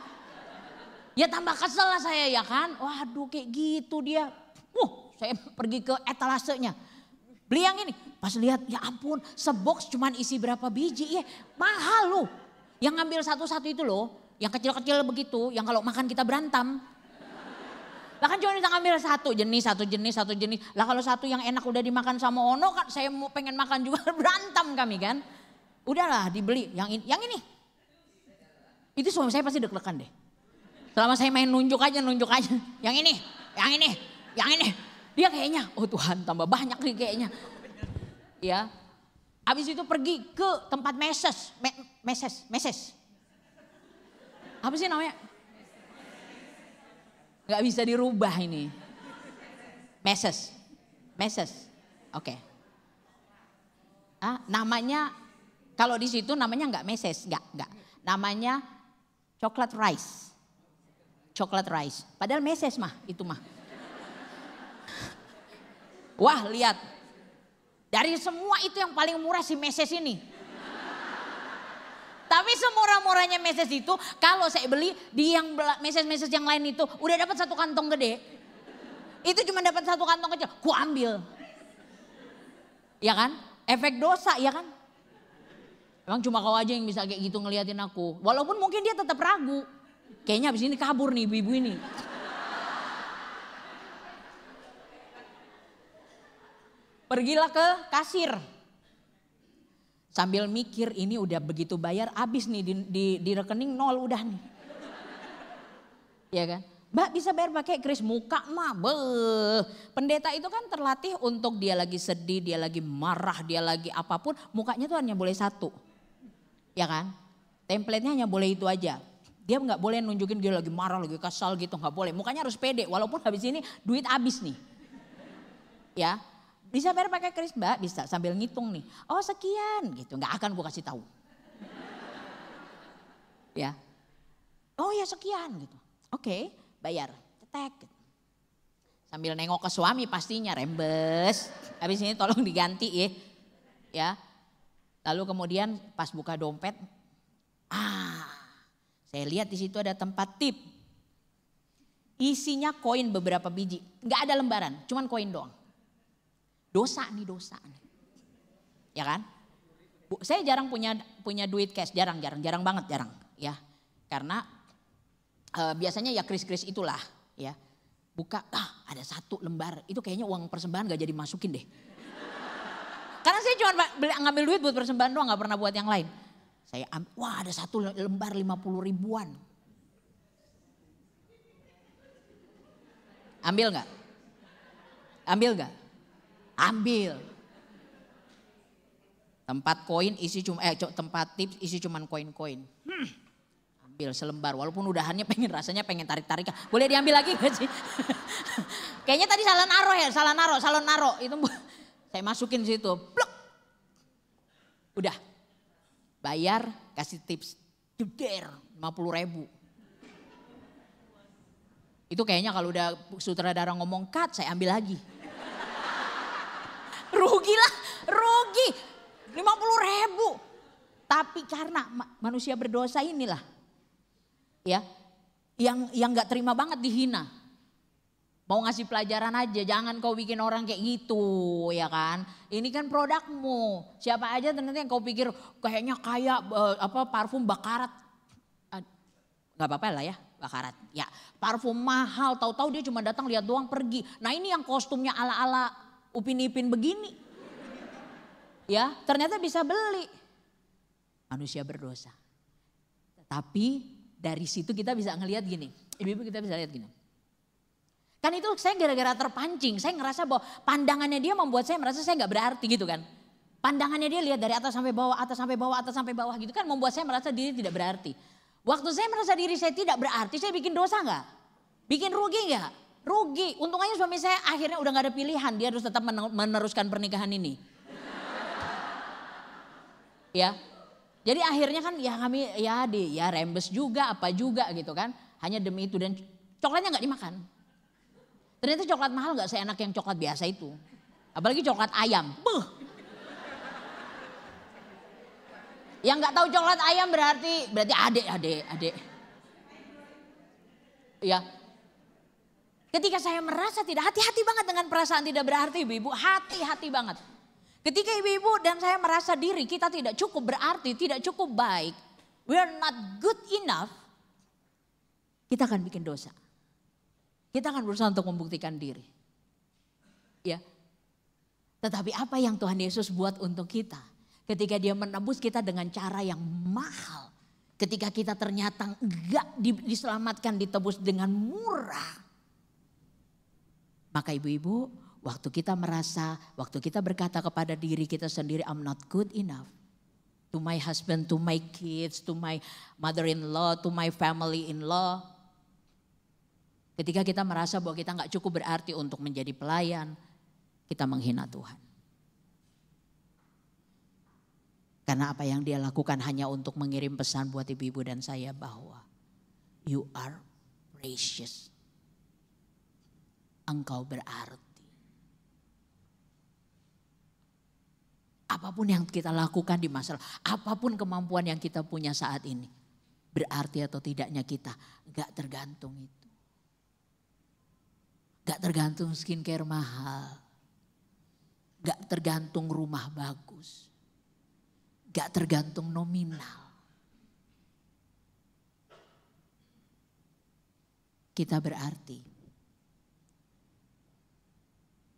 Ya tambah kesel lah saya ya kan. Waduh kayak gitu dia. Saya pergi ke etalasenya. Beli yang ini. Pas lihat ya ampun sebox cuman isi berapa biji. Ya mahal loh. Yang ngambil satu-satu itu loh. Yang kecil-kecil begitu. Yang kalau makan kita berantem. Lah kan cuma bisa ngambil satu jenis. Lah kalau satu yang enak udah dimakan sama Ono kan saya mau pengen makan juga berantem kami kan. Udahlah dibeli yang ini. Itu suami saya pasti deg-degan deh. Selama saya main nunjuk aja. Yang ini. Dia kayaknya, oh Tuhan tambah banyak nih kayaknya. Ya. Habis itu pergi ke tempat meses. Apa sih namanya? Gak bisa dirubah ini. Meses. Oke. Namanya, kalau di situ namanya nggak meses, nggak. Namanya coklat rice. Padahal meses itu mah. Wah lihat, dari semua itu yang paling murah si meses ini. Tapi semurah-murahnya meses itu, kalau saya beli di yang meses yang lain itu udah dapat 1 kantong gede. Itu cuma dapat 1 kantong kecil, ku ambil. Ya kan? Efek dosa ya kan? Emang cuma kau aja yang bisa kayak gitu ngeliatin aku. Walaupun mungkin dia tetap ragu. Kayaknya abis ini kabur nih ibu-ibu ini. Pergilah ke kasir. Sambil mikir ini udah begitu bayar habis nih di rekening 0 udah nih. Ya kan? Mbak bisa bayar pakai kris, muka mah pendeta itu kan terlatih untuk dia lagi sedih, dia lagi marah, dia lagi apapun, mukanya tuh hanya boleh 1. Ya kan? Template-nya hanya boleh itu aja. Dia nggak boleh nunjukin dia lagi marah, lagi kesal gitu, nggak boleh. Mukanya harus pede walaupun habis ini duit habis nih. Ya. Bisa bayar pakai kris Mbak? Bisa, sambil ngitung nih. Oh sekian gitu, nggak akan gue kasih tahu. Ya. Oh ya sekian gitu. Oke, bayar. Cetek. Sambil nengok ke suami pastinya rembes. Habis ini tolong diganti ya. Ya. Lalu kemudian pas buka dompet, saya lihat di situ ada tempat tip. Isinya koin beberapa biji, nggak ada lembaran, cuman koin doang. Dosa nih. Ya kan? Saya jarang punya duit cash, jarang banget ya. Karena biasanya ya kris-kris itulah ya. Buka, ada 1 lembar, itu kayaknya uang persembahan gak jadi masukin deh. Karena saya cuma ngambil duit buat persembahan doang, gak pernah buat yang lain. Saya ambil, wah ada 1 lembar 50 ribuan. Ambil gak? Ambil. Tempat koin isi cuma tempat tips isi cuman koin-koin. Ambil selembar walaupun udahannya rasanya pengen tarik-tarik. Boleh diambil lagi gak sih? Kayaknya tadi salah naro. Itu saya masukin situ. Pluk. Udah. Bayar, kasih tips. Jeder 50 ribu. Itu kayaknya kalau udah sutradara ngomong cut saya ambil lagi. Rugi 50 ribu. Tapi karena manusia berdosa inilah. Ya, yang gak terima banget dihina. Mau ngasih pelajaran aja, jangan kau bikin orang kayak gitu ya kan. Ini kan produkmu, siapa aja ternyata yang kau pikir kayaknya kayak parfum Bakarat. Gak apa-apa lah ya Bakarat. Ya parfum mahal, tahu-tahu dia cuma datang lihat doang pergi. Nah ini yang kostumnya ala-ala Upin Ipin begini. Ya ternyata bisa beli. Manusia berdosa. Tapi dari situ kita bisa ngelihat gini. Ibu-ibu kita bisa lihat gini. Kan itu saya gara-gara terpancing. Saya ngerasa bahwa pandangannya dia membuat saya merasa saya gak berarti gitu kan. Pandangannya dia lihat dari atas sampai bawah, atas sampai bawah, atas sampai bawah gitu kan. Membuat saya merasa diri tidak berarti. Waktu saya merasa diri saya tidak berarti, saya bikin dosa gak? Bikin rugi gak? Rugi. Untungnya suami saya akhirnya udah gak ada pilihan. Dia harus tetap meneruskan pernikahan ini. Ya. Jadi akhirnya kan ya kami ya rembes juga apa juga gitu kan. Hanya demi itu dan coklatnya gak dimakan. Ternyata coklat mahal gak seenak yang coklat biasa itu. Apalagi coklat ayam. Yang gak tahu coklat ayam berarti adik. Ya. Ketika saya merasa tidak hati-hati banget dengan perasaan tidak berarti ibu-ibu. Hati-hati banget. Ketika ibu-ibu dan saya merasa diri kita tidak cukup berarti, tidak cukup baik. We are not good enough. Kita akan bikin dosa. Kita akan berusaha untuk membuktikan diri. Ya. Tetapi apa yang Tuhan Yesus buat untuk kita? Ketika dia menebus kita dengan cara yang mahal. Ketika kita ternyata enggak diselamatkan, ditebus dengan murah. Maka ibu-ibu, waktu kita merasa, waktu kita berkata kepada diri kita sendiri, I'm not good enough. To my husband, to my kids, to my mother-in-law, to my family-in-law. Ketika kita merasa bahwa kita enggak cukup berarti untuk menjadi pelayan, kita menghina Tuhan. Karena apa yang dia lakukan hanya untuk mengirim pesan buat ibu-ibu dan saya bahwa you are precious. Engkau berarti. Apapun yang kita lakukan di masalah, apapun kemampuan yang kita punya saat ini, berarti atau tidaknya kita gak tergantung itu. Gak tergantung skincare mahal. Gak tergantung rumah bagus. Gak tergantung nominal. Kita berarti.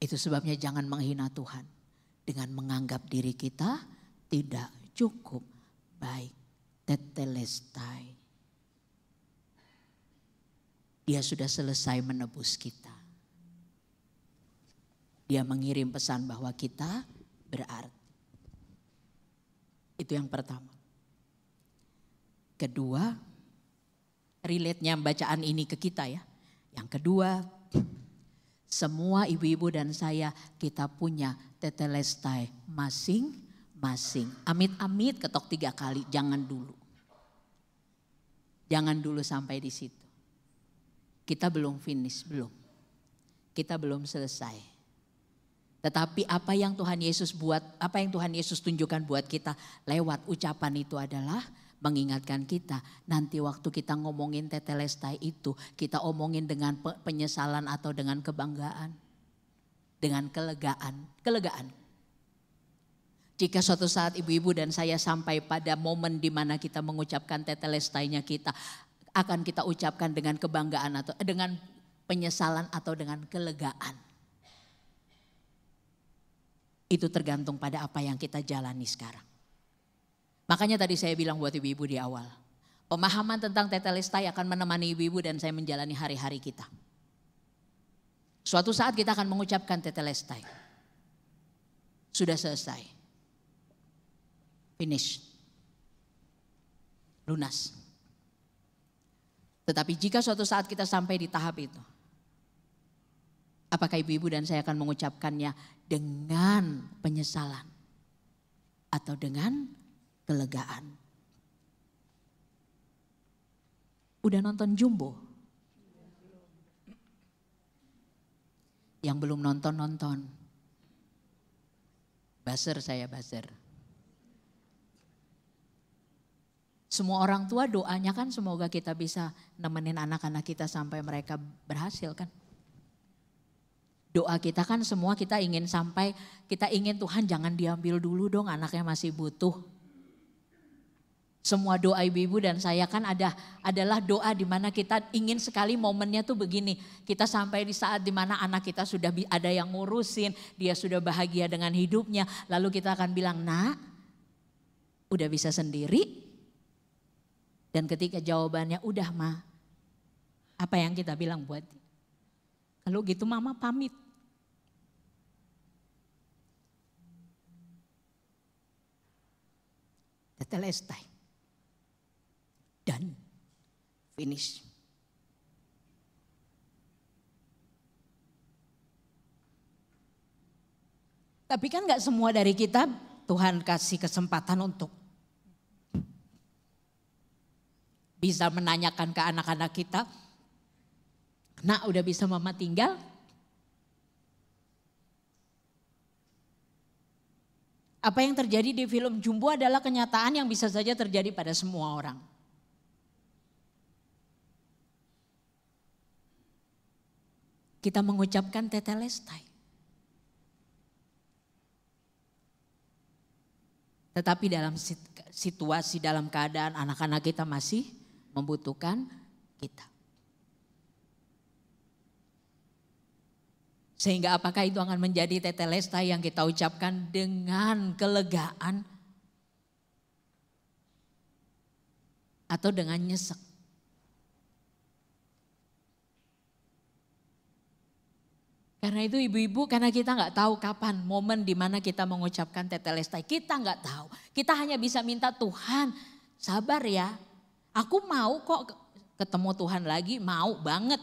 Itu sebabnya jangan menghina Tuhan. Dengan menganggap diri kita tidak cukup baik. Tetelestai. Dia sudah selesai menebus kita. Dia mengirim pesan bahwa kita berarti. Itu yang pertama. Kedua, relate-nya bacaan ini ke kita ya. Yang kedua, semua ibu-ibu dan saya kita punya tetelestai masing-masing. Amit-amit ketok 3 kali, jangan dulu. Jangan dulu sampai di situ. Kita belum finish, belum. Kita belum selesai. Tetapi apa yang Tuhan Yesus buat, apa yang Tuhan Yesus tunjukkan buat kita lewat ucapan itu adalah mengingatkan kita. Nanti waktu kita ngomongin tetelestai itu, kita omongin dengan penyesalan atau dengan kebanggaan. Dengan kelegaan. Jika suatu saat ibu-ibu dan saya sampai pada momen di mana kita mengucapkan tetelestainya kita, akan kita ucapkan dengan kebanggaan atau dengan penyesalan atau dengan kelegaan. Itu tergantung pada apa yang kita jalani sekarang. Makanya tadi saya bilang buat ibu-ibu di awal. Pemahaman tentang tetelestai akan menemani ibu-ibu dan saya menjalani hari-hari kita. Suatu saat kita akan mengucapkan tetelestai. Sudah selesai. Finish. Lunas. Tetapi jika suatu saat kita sampai di tahap itu. Apakah ibu-ibu dan saya akan mengucapkannya dengan penyesalan atau dengan kelegaan? Udah nonton Jumbo? Yang belum nonton. Buzzer saya buzzer. Semua orang tua doanya kan semoga kita bisa nemenin anak-anak kita sampai mereka berhasil kan. Doa kita kan semua kita ingin sampai, kita ingin Tuhan jangan diambil dulu dong anaknya masih butuh. Semua doa ibu-ibu dan saya kan adalah doa di mana kita ingin sekali momennya tuh begini. Kita sampai di saat di mana anak kita sudah ada yang ngurusin, dia sudah bahagia dengan hidupnya. Lalu kita akan bilang, nak udah bisa sendiri? Dan ketika jawabannya udah ma, apa yang kita bilang buat dia? Kalau gitu mama pamit. Tetelestai. Dan finish. Tapi kan gak semua dari kita Tuhan kasih kesempatan untuk bisa menanyakan ke anak-anak kita. Nak udah bisa mama tinggal? Apa yang terjadi di film Jumbo adalah kenyataan yang bisa saja terjadi pada semua orang. Kita mengucapkan tetelestai. Tetapi dalam situasi, dalam keadaan anak-anak kita masih membutuhkan kita. Sehingga apakah itu akan menjadi tetelestai yang kita ucapkan dengan kelegaan? atau dengan nyesek. Karena itu ibu-ibu, karena kita nggak tahu kapan momen di mana kita mengucapkan tetelestai, kita nggak tahu. Kita hanya bisa minta Tuhan, sabar ya. Aku mau kok ketemu Tuhan lagi, mau banget.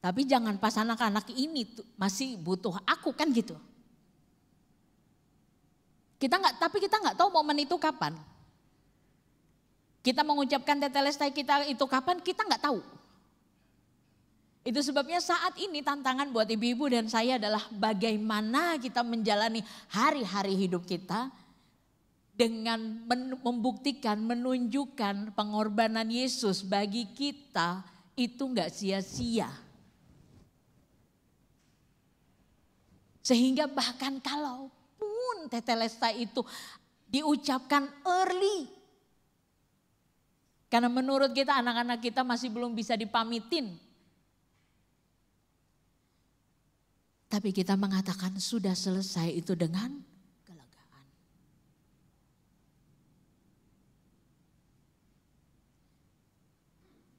Tapi jangan pas anak-anak ini masih butuh aku kan gitu. Tapi kita nggak tahu momen itu kapan. Kita mengucapkan tetelestai kita itu kapan, kita nggak tahu. Itu sebabnya saat ini tantangan buat ibu-ibu dan saya adalah bagaimana kita menjalani hari-hari hidup kita dengan membuktikan, menunjukkan pengorbanan Yesus bagi kita itu nggak sia-sia. Sehingga bahkan kalaupun tetelestai itu diucapkan early, karena menurut kita anak-anak kita masih belum bisa dipamitin. Tapi kita mengatakan sudah selesai itu dengan kelegaan.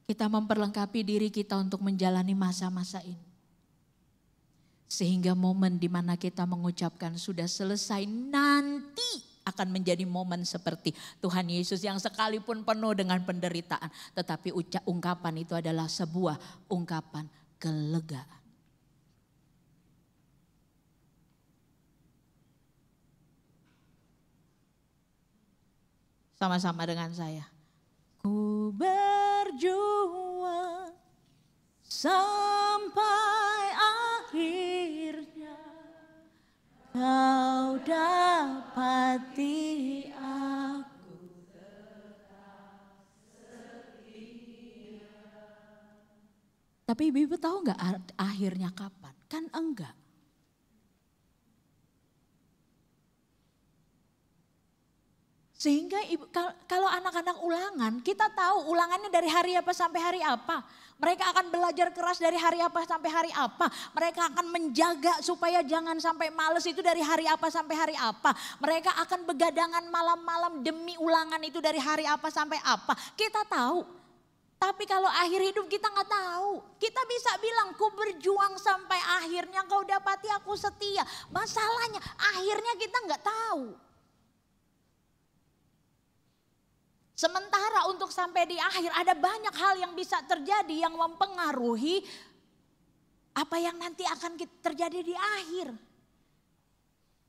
Kita memperlengkapi diri kita untuk menjalani masa-masa ini. Sehingga momen di mana kita mengucapkan sudah selesai nanti akan menjadi momen seperti Tuhan Yesus yang sekalipun penuh dengan penderitaan. Tetapi ungkapan itu adalah sebuah ungkapan kelegaan. Sama-sama dengan saya. Ku berjuang sampai akhirnya kau dapati aku tetap setia. Tapi ibu tahu nggak akhirnya kapan? Kan enggak. Sehingga kalau anak-anak ulangan, kita tahu ulangannya dari hari apa sampai hari apa. Mereka akan belajar keras dari hari apa sampai hari apa. Mereka akan menjaga supaya jangan sampai males itu dari hari apa sampai hari apa. Mereka akan begadangan malam-malam demi ulangan itu dari hari apa sampai apa. Kita tahu. Tapi kalau akhir hidup kita nggak tahu. Kita bisa bilang ku berjuang sampai akhirnya kau dapati aku setia. Masalahnya akhirnya kita nggak tahu. Sementara untuk sampai di akhir ada banyak hal yang bisa terjadi yang mempengaruhi apa yang nanti akan terjadi di akhir.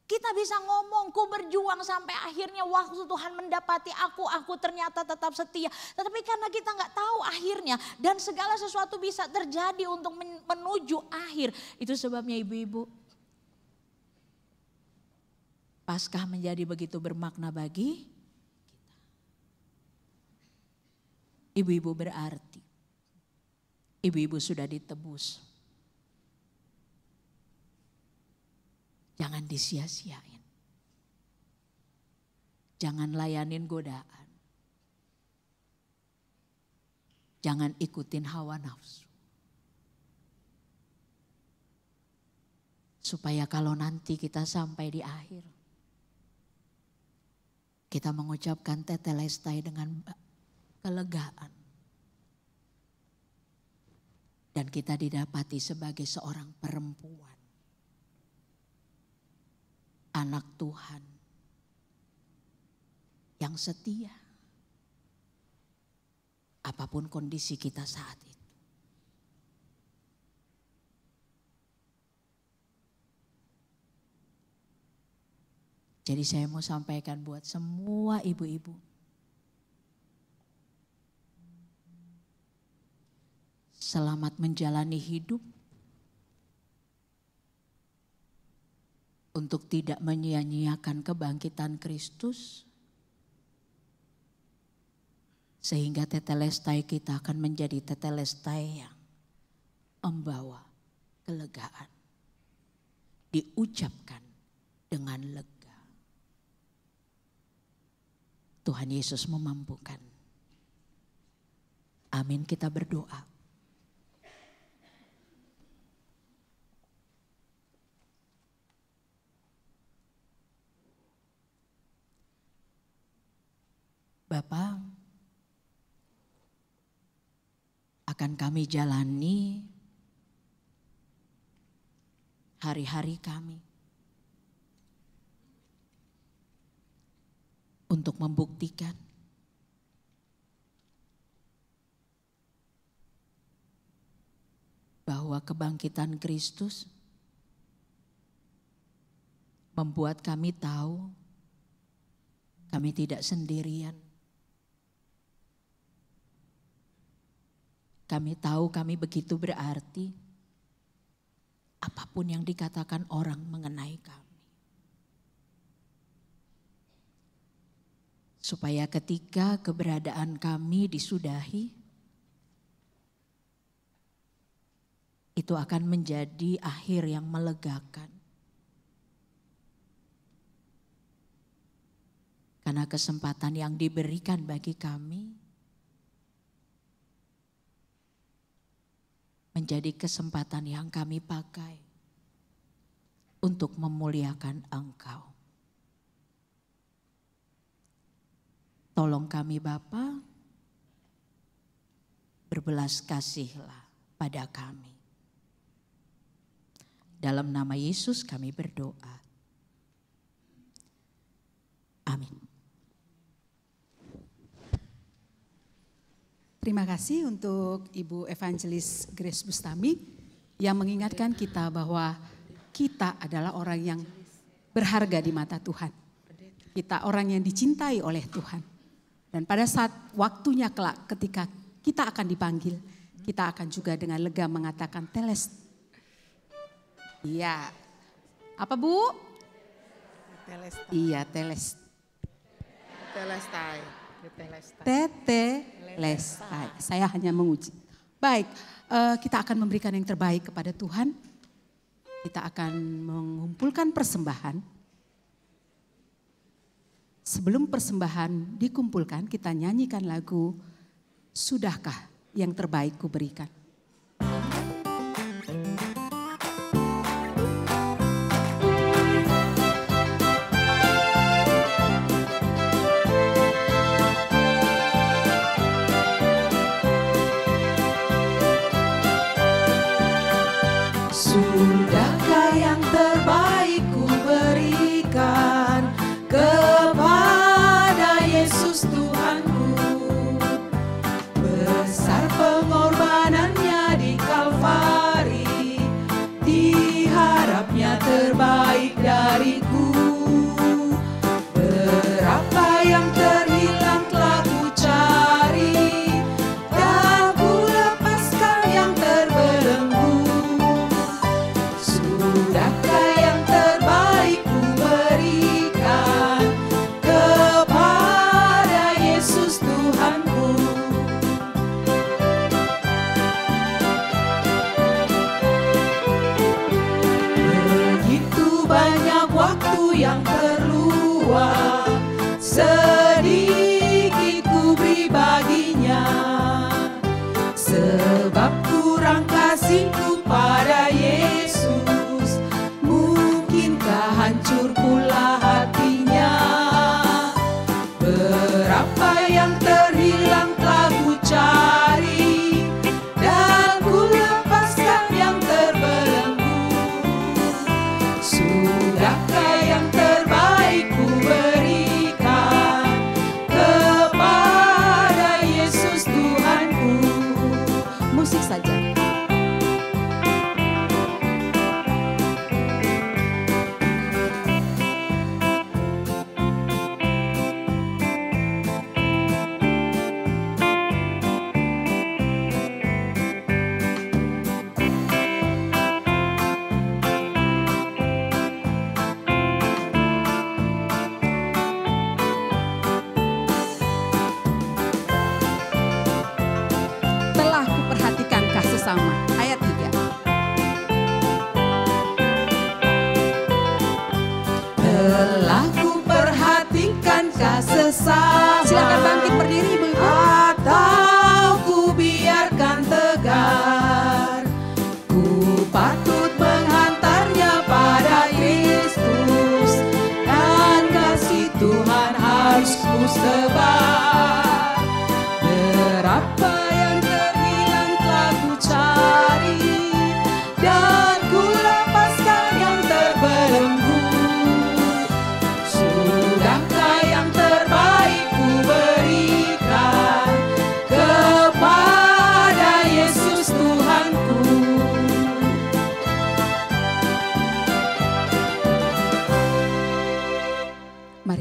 Kita bisa ngomong, ku berjuang sampai akhirnya waktu Tuhan mendapati aku ternyata tetap setia. Tetapi karena kita nggak tahu akhirnya dan segala sesuatu bisa terjadi untuk menuju akhir. Itu sebabnya ibu-ibu, Paskah menjadi begitu bermakna bagi ibu-ibu. Berarti ibu-ibu sudah ditebus. Jangan disia-siain. Jangan layanin godaan. Jangan ikutin hawa nafsu. Supaya kalau nanti kita sampai di akhir, kita mengucapkan tetelestai dengan kelegaan. Dan kita didapati sebagai seorang perempuan, anak Tuhan yang setia. Apapun kondisi kita saat itu. Jadi saya mau sampaikan buat semua ibu-ibu, selamat menjalani hidup untuk tidak menyia-nyiakan kebangkitan Kristus, sehingga tetelestai kita akan menjadi tetelestai yang membawa kelegaan, diucapkan dengan lega. Tuhan Yesus memampukan. Amin, kita berdoa. Bapa, akan kami jalani hari-hari kami untuk membuktikan bahwa kebangkitan Kristus membuat kami tahu kami tidak sendirian. Kami tahu kami begitu berarti apapun yang dikatakan orang mengenai kami. Supaya ketika keberadaan kami disudahi, itu akan menjadi akhir yang melegakan. Karena kesempatan yang diberikan bagi kami menjadi kesempatan yang kami pakai untuk memuliakan Engkau. Tolong kami Bapa, berbelas kasihlah pada kami. Dalam nama Yesus kami berdoa. Amin. Terima kasih untuk Ibu Evangelis Grace Bustami yang mengingatkan kita bahwa kita adalah orang yang berharga di mata Tuhan. Kita orang yang dicintai oleh Tuhan. Dan pada saat waktunya kelak ketika kita akan dipanggil, kita akan juga dengan lega mengatakan teles. Iya. Apa Bu? Telestai. Iya, teles. Telestai. Tetelestai. Saya hanya menguji. Baik, kita akan memberikan yang terbaik kepada Tuhan. Kita akan mengumpulkan persembahan. Sebelum persembahan dikumpulkan, kita nyanyikan lagu Sudahkah yang terbaik ku berikan. Sudahkah yang terbaik ku berikan kepada Yesus Tuhanku? Besar pengorbanannya di Kalvari, diharapnya terbaik dariku. Berapa yang terhilang telah ku cari, dan ku lepaskan yang terbelenggu. Sudahkah yang terbaik ku berikan kepada Yesus Tuhanku? Begitu banyak waktu yang terluang, sedikit ku beri baginya. Sebab kurang kasihku pada Yesus, mungkinkah hancur pula hatinya? Berapa yang terhilang telah ku cari, dan ku lepaskan yang terbelenggu. Sudahkah yang terbaik ku berikan kepada Yesus Tuhanku? Musik saja. Telah kuperhatikankah sesama? Ayat 3. Telah ku perhatikankah sesama? Silakan bangkit berdiri Ibu-ibu. Atau ku biarkan tegar? Ku patut menghantarnya pada Kristus, dan kasih Tuhan harus ku sebar. Berapa yang terhilang telah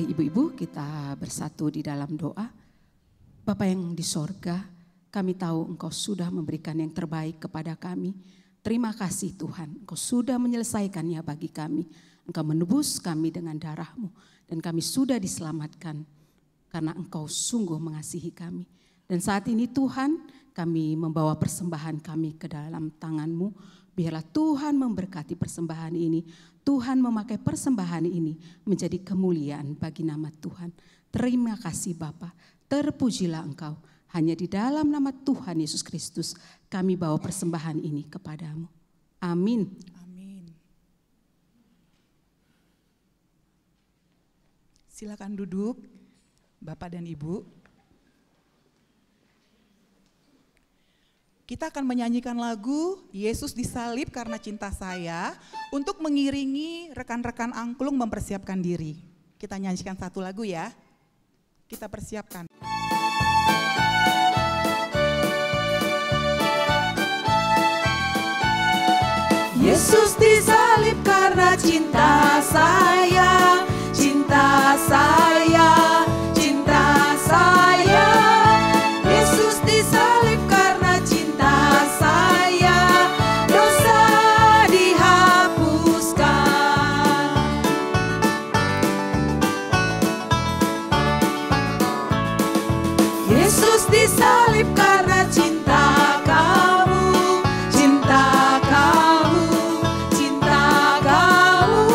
Mari ibu-ibu kita bersatu di dalam doa. Bapa yang di sorga, kami tahu Engkau sudah memberikan yang terbaik kepada kami. Terima kasih Tuhan, Engkau sudah menyelesaikannya bagi kami. Engkau menebus kami dengan darah-Mu dan kami sudah diselamatkan karena Engkau sungguh mengasihi kami. Dan saat ini Tuhan, kami membawa persembahan kami ke dalam tangan-Mu. Biarlah Tuhan memberkati persembahan ini. Tuhan memakai persembahan ini menjadi kemuliaan bagi nama Tuhan. Terima kasih Bapa, terpujilah Engkau. Hanya di dalam nama Tuhan Yesus Kristus kami bawa persembahan ini kepadamu. Amin. Amin. Silakan duduk, Bapak dan Ibu. Kita akan menyanyikan lagu Yesus disalib karena cinta saya untuk mengiringi rekan-rekan angklung mempersiapkan diri. Kita nyanyikan satu lagu ya. Kita persiapkan. Yesus disalib karena cinta saya, cinta saya, cinta saya. Yesus disalib karena cinta saya, dosa dihapuskan. Yesus disalib karena cinta kamu, cinta kamu, cinta kamu.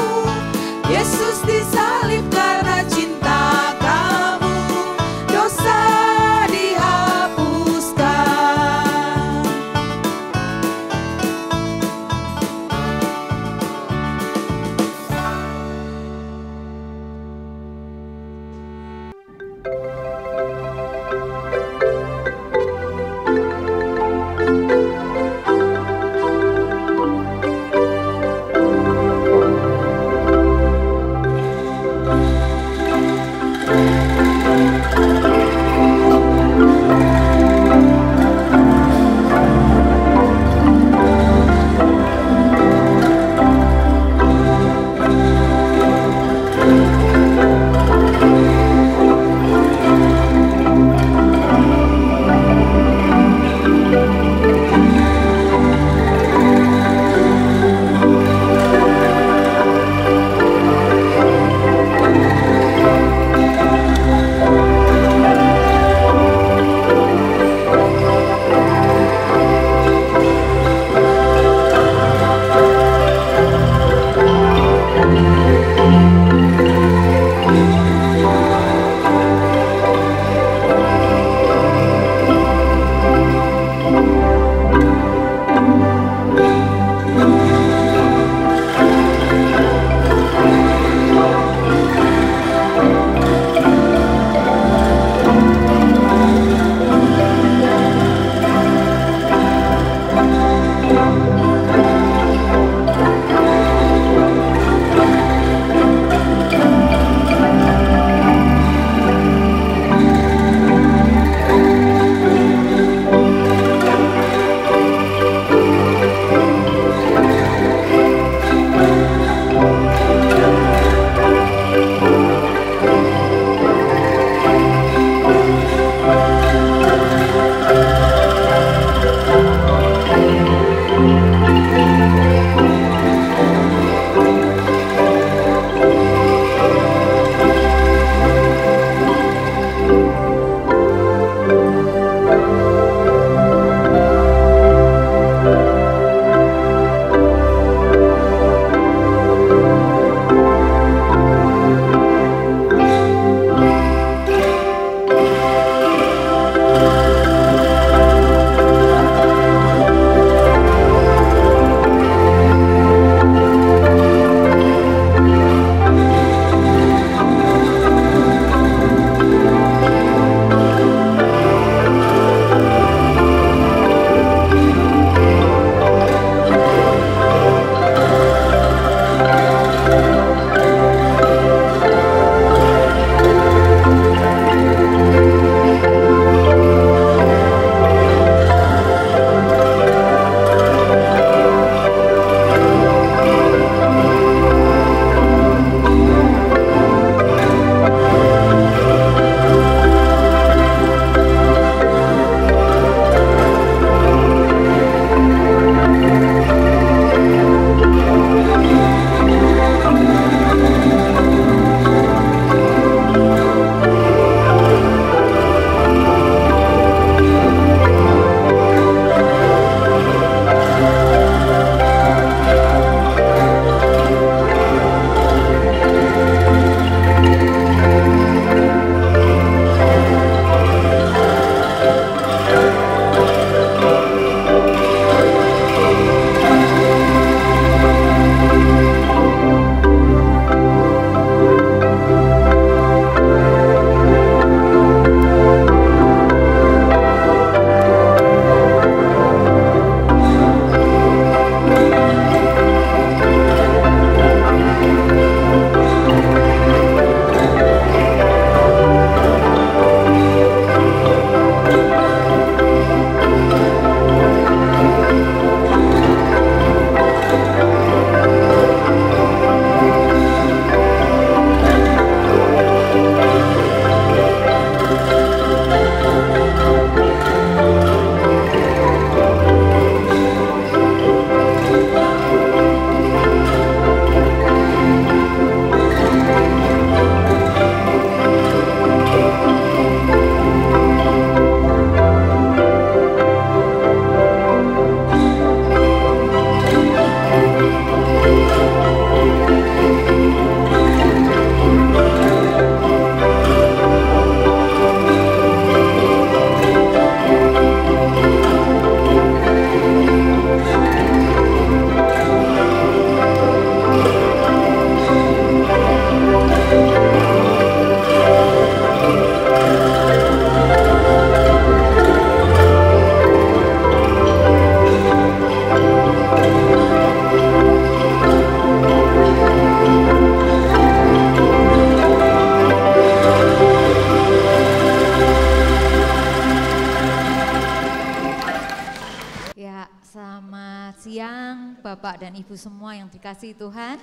Bapak dan Ibu semua yang dikasihi Tuhan.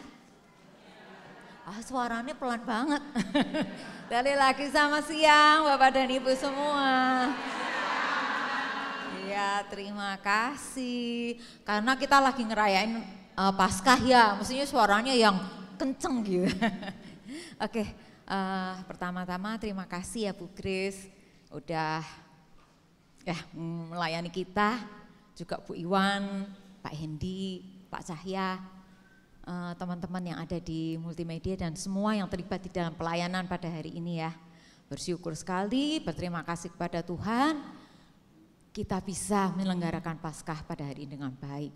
Suaranya pelan banget. Sekali lagi selamat siang Bapak dan Ibu semua. Ya, terima kasih. Karena kita lagi ngerayain Paskah ya, mestinya suaranya yang kenceng gitu. Oke, pertama-tama terima kasih ya Bu Grace udah melayani kita, juga Bu Iwan, Pak Hendy, Pak Cahya, teman-teman yang ada di multimedia dan semua yang terlibat di dalam pelayanan pada hari ini ya. Bersyukur sekali, berterima kasih kepada Tuhan, kita bisa menyelenggarakan Paskah pada hari ini dengan baik.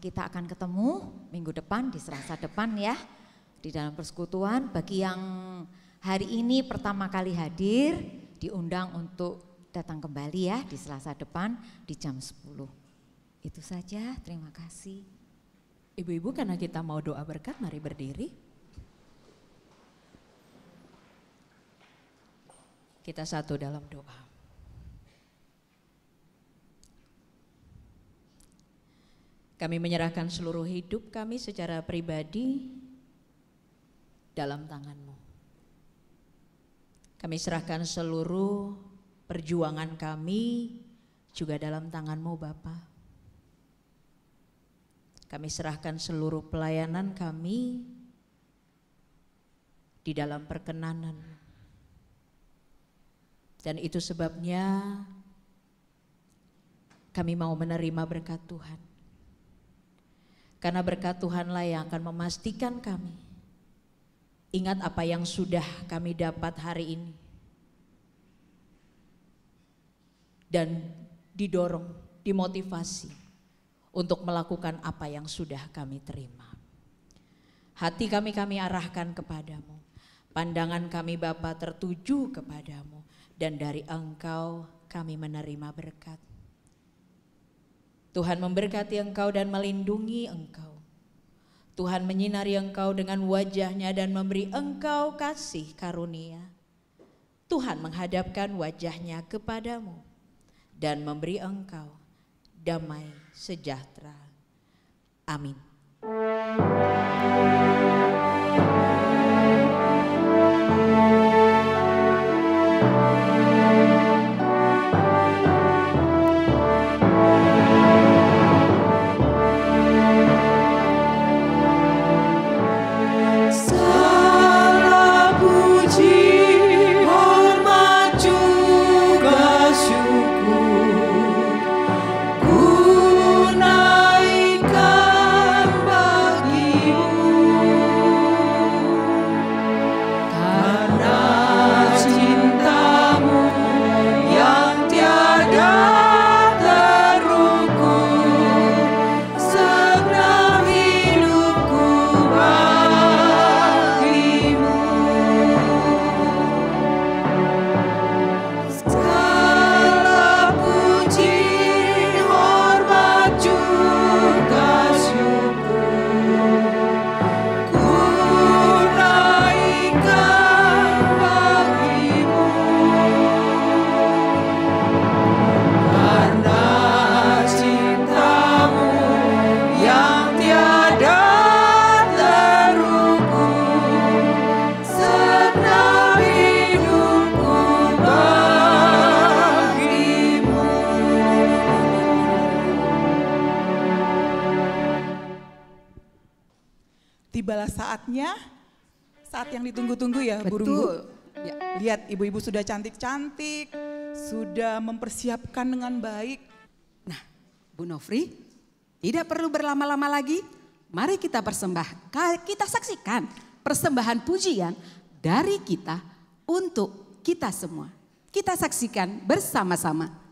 Kita akan ketemu minggu depan di Selasa depan ya, di dalam persekutuan. Bagi yang hari ini pertama kali hadir, diundang untuk datang kembali ya di Selasa depan di jam 10. Itu saja, terima kasih. Ibu-ibu, karena kita mau doa berkat, mari berdiri. Kita satu dalam doa. Kami menyerahkan seluruh hidup kami secara pribadi dalam tangan-Mu. Kami serahkan seluruh perjuangan kami juga dalam tangan-Mu Bapa. Kami serahkan seluruh pelayanan kami di dalam perkenanan. Dan itu sebabnya kami mau menerima berkat Tuhan. Karena berkat Tuhanlah yang akan memastikan kami ingat apa yang sudah kami dapat hari ini. Dan didorong, dimotivasi untuk melakukan apa yang sudah kami terima. Hati kami arahkan kepadamu. Pandangan kami Bapa tertuju kepadamu. Dan dari Engkau kami menerima berkat. Tuhan memberkati engkau dan melindungi engkau. Tuhan menyinari engkau dengan wajah-Nya dan memberi engkau kasih karunia. Tuhan menghadapkan wajah-Nya kepadamu dan memberi engkau damai sejahtera. Amin. Tibalah saatnya, saat yang ditunggu-tunggu ya Bu Runggu. Ya, lihat ibu-ibu sudah cantik-cantik, sudah mempersiapkan dengan baik. Nah, Bu Nofri, tidak perlu berlama-lama lagi. Mari kita kita saksikan persembahan pujian dari kita untuk kita semua. Kita saksikan bersama-sama.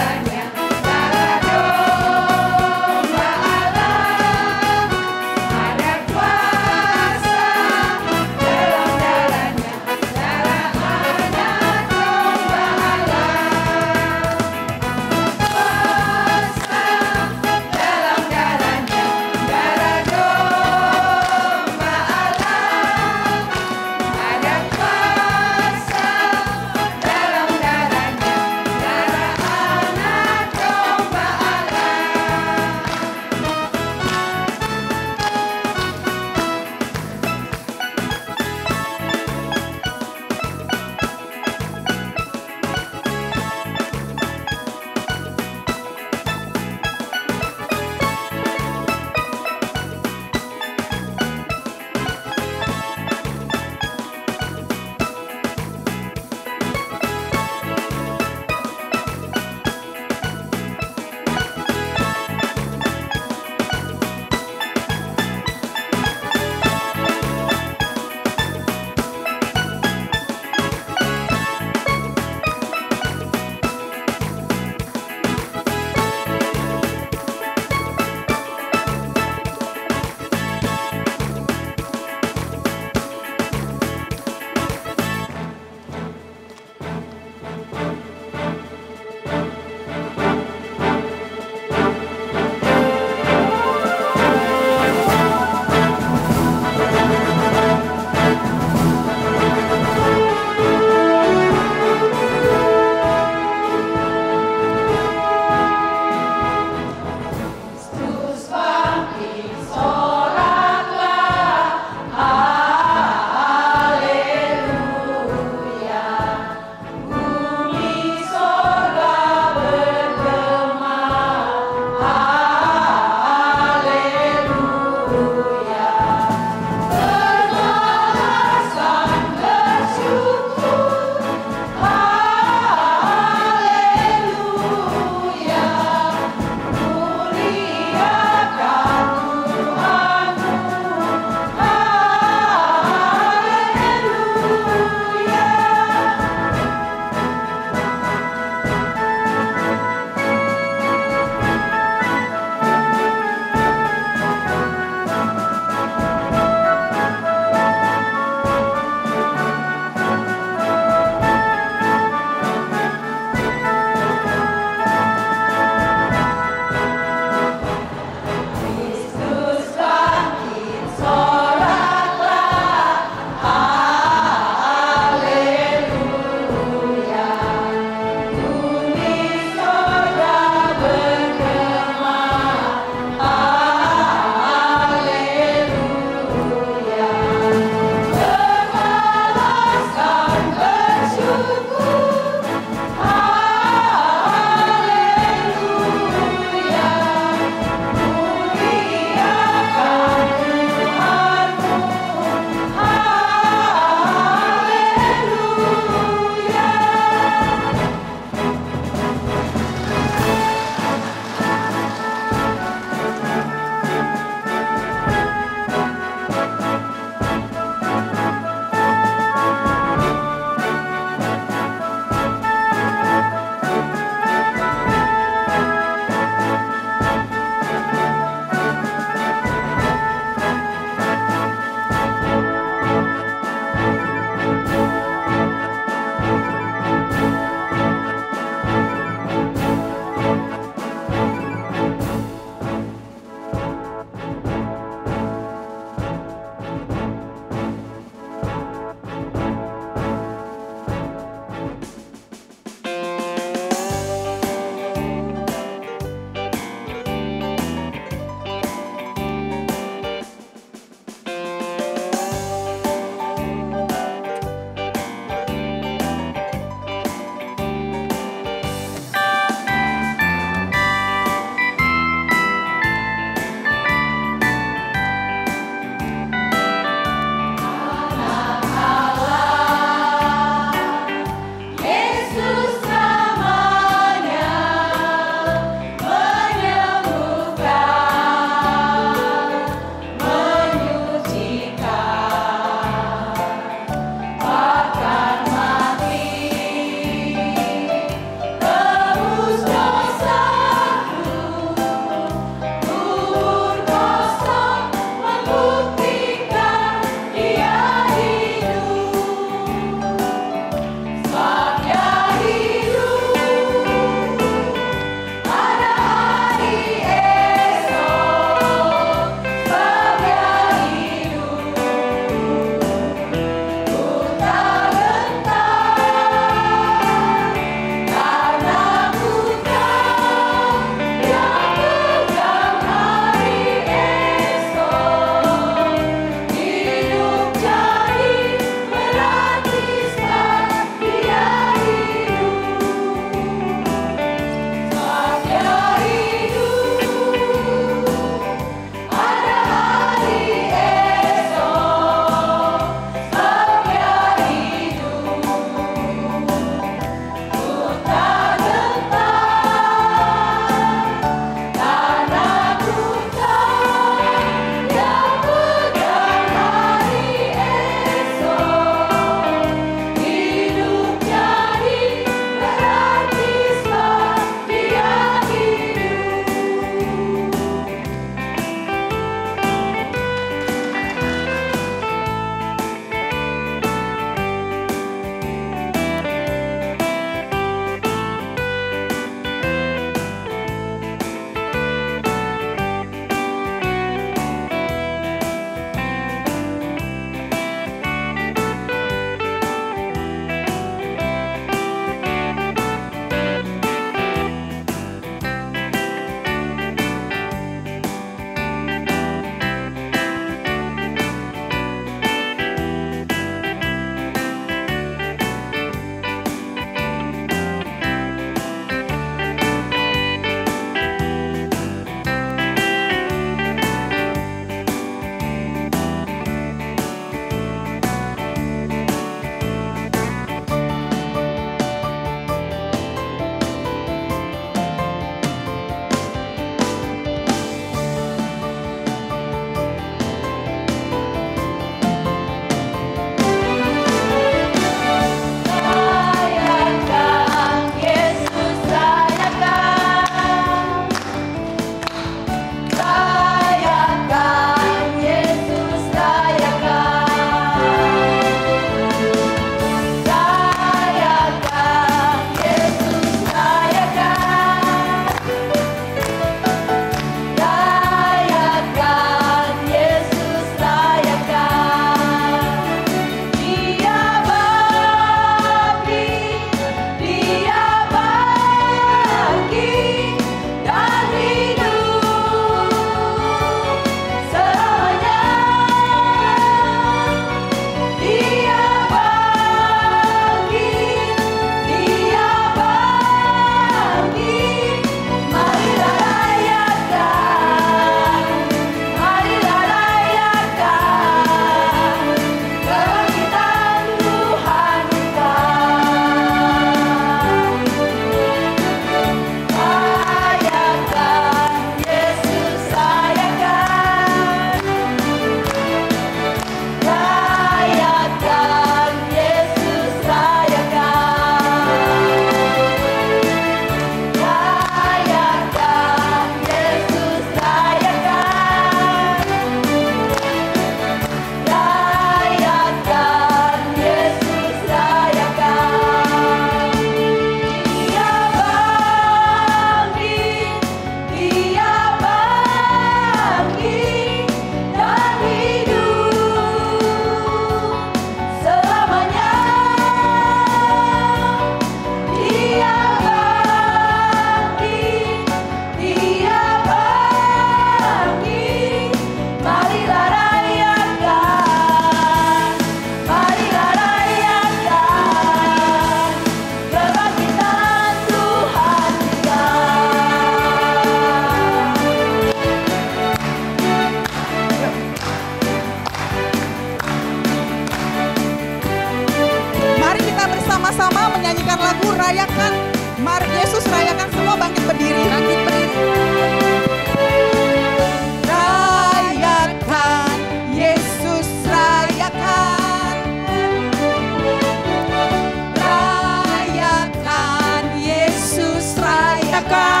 rasakan.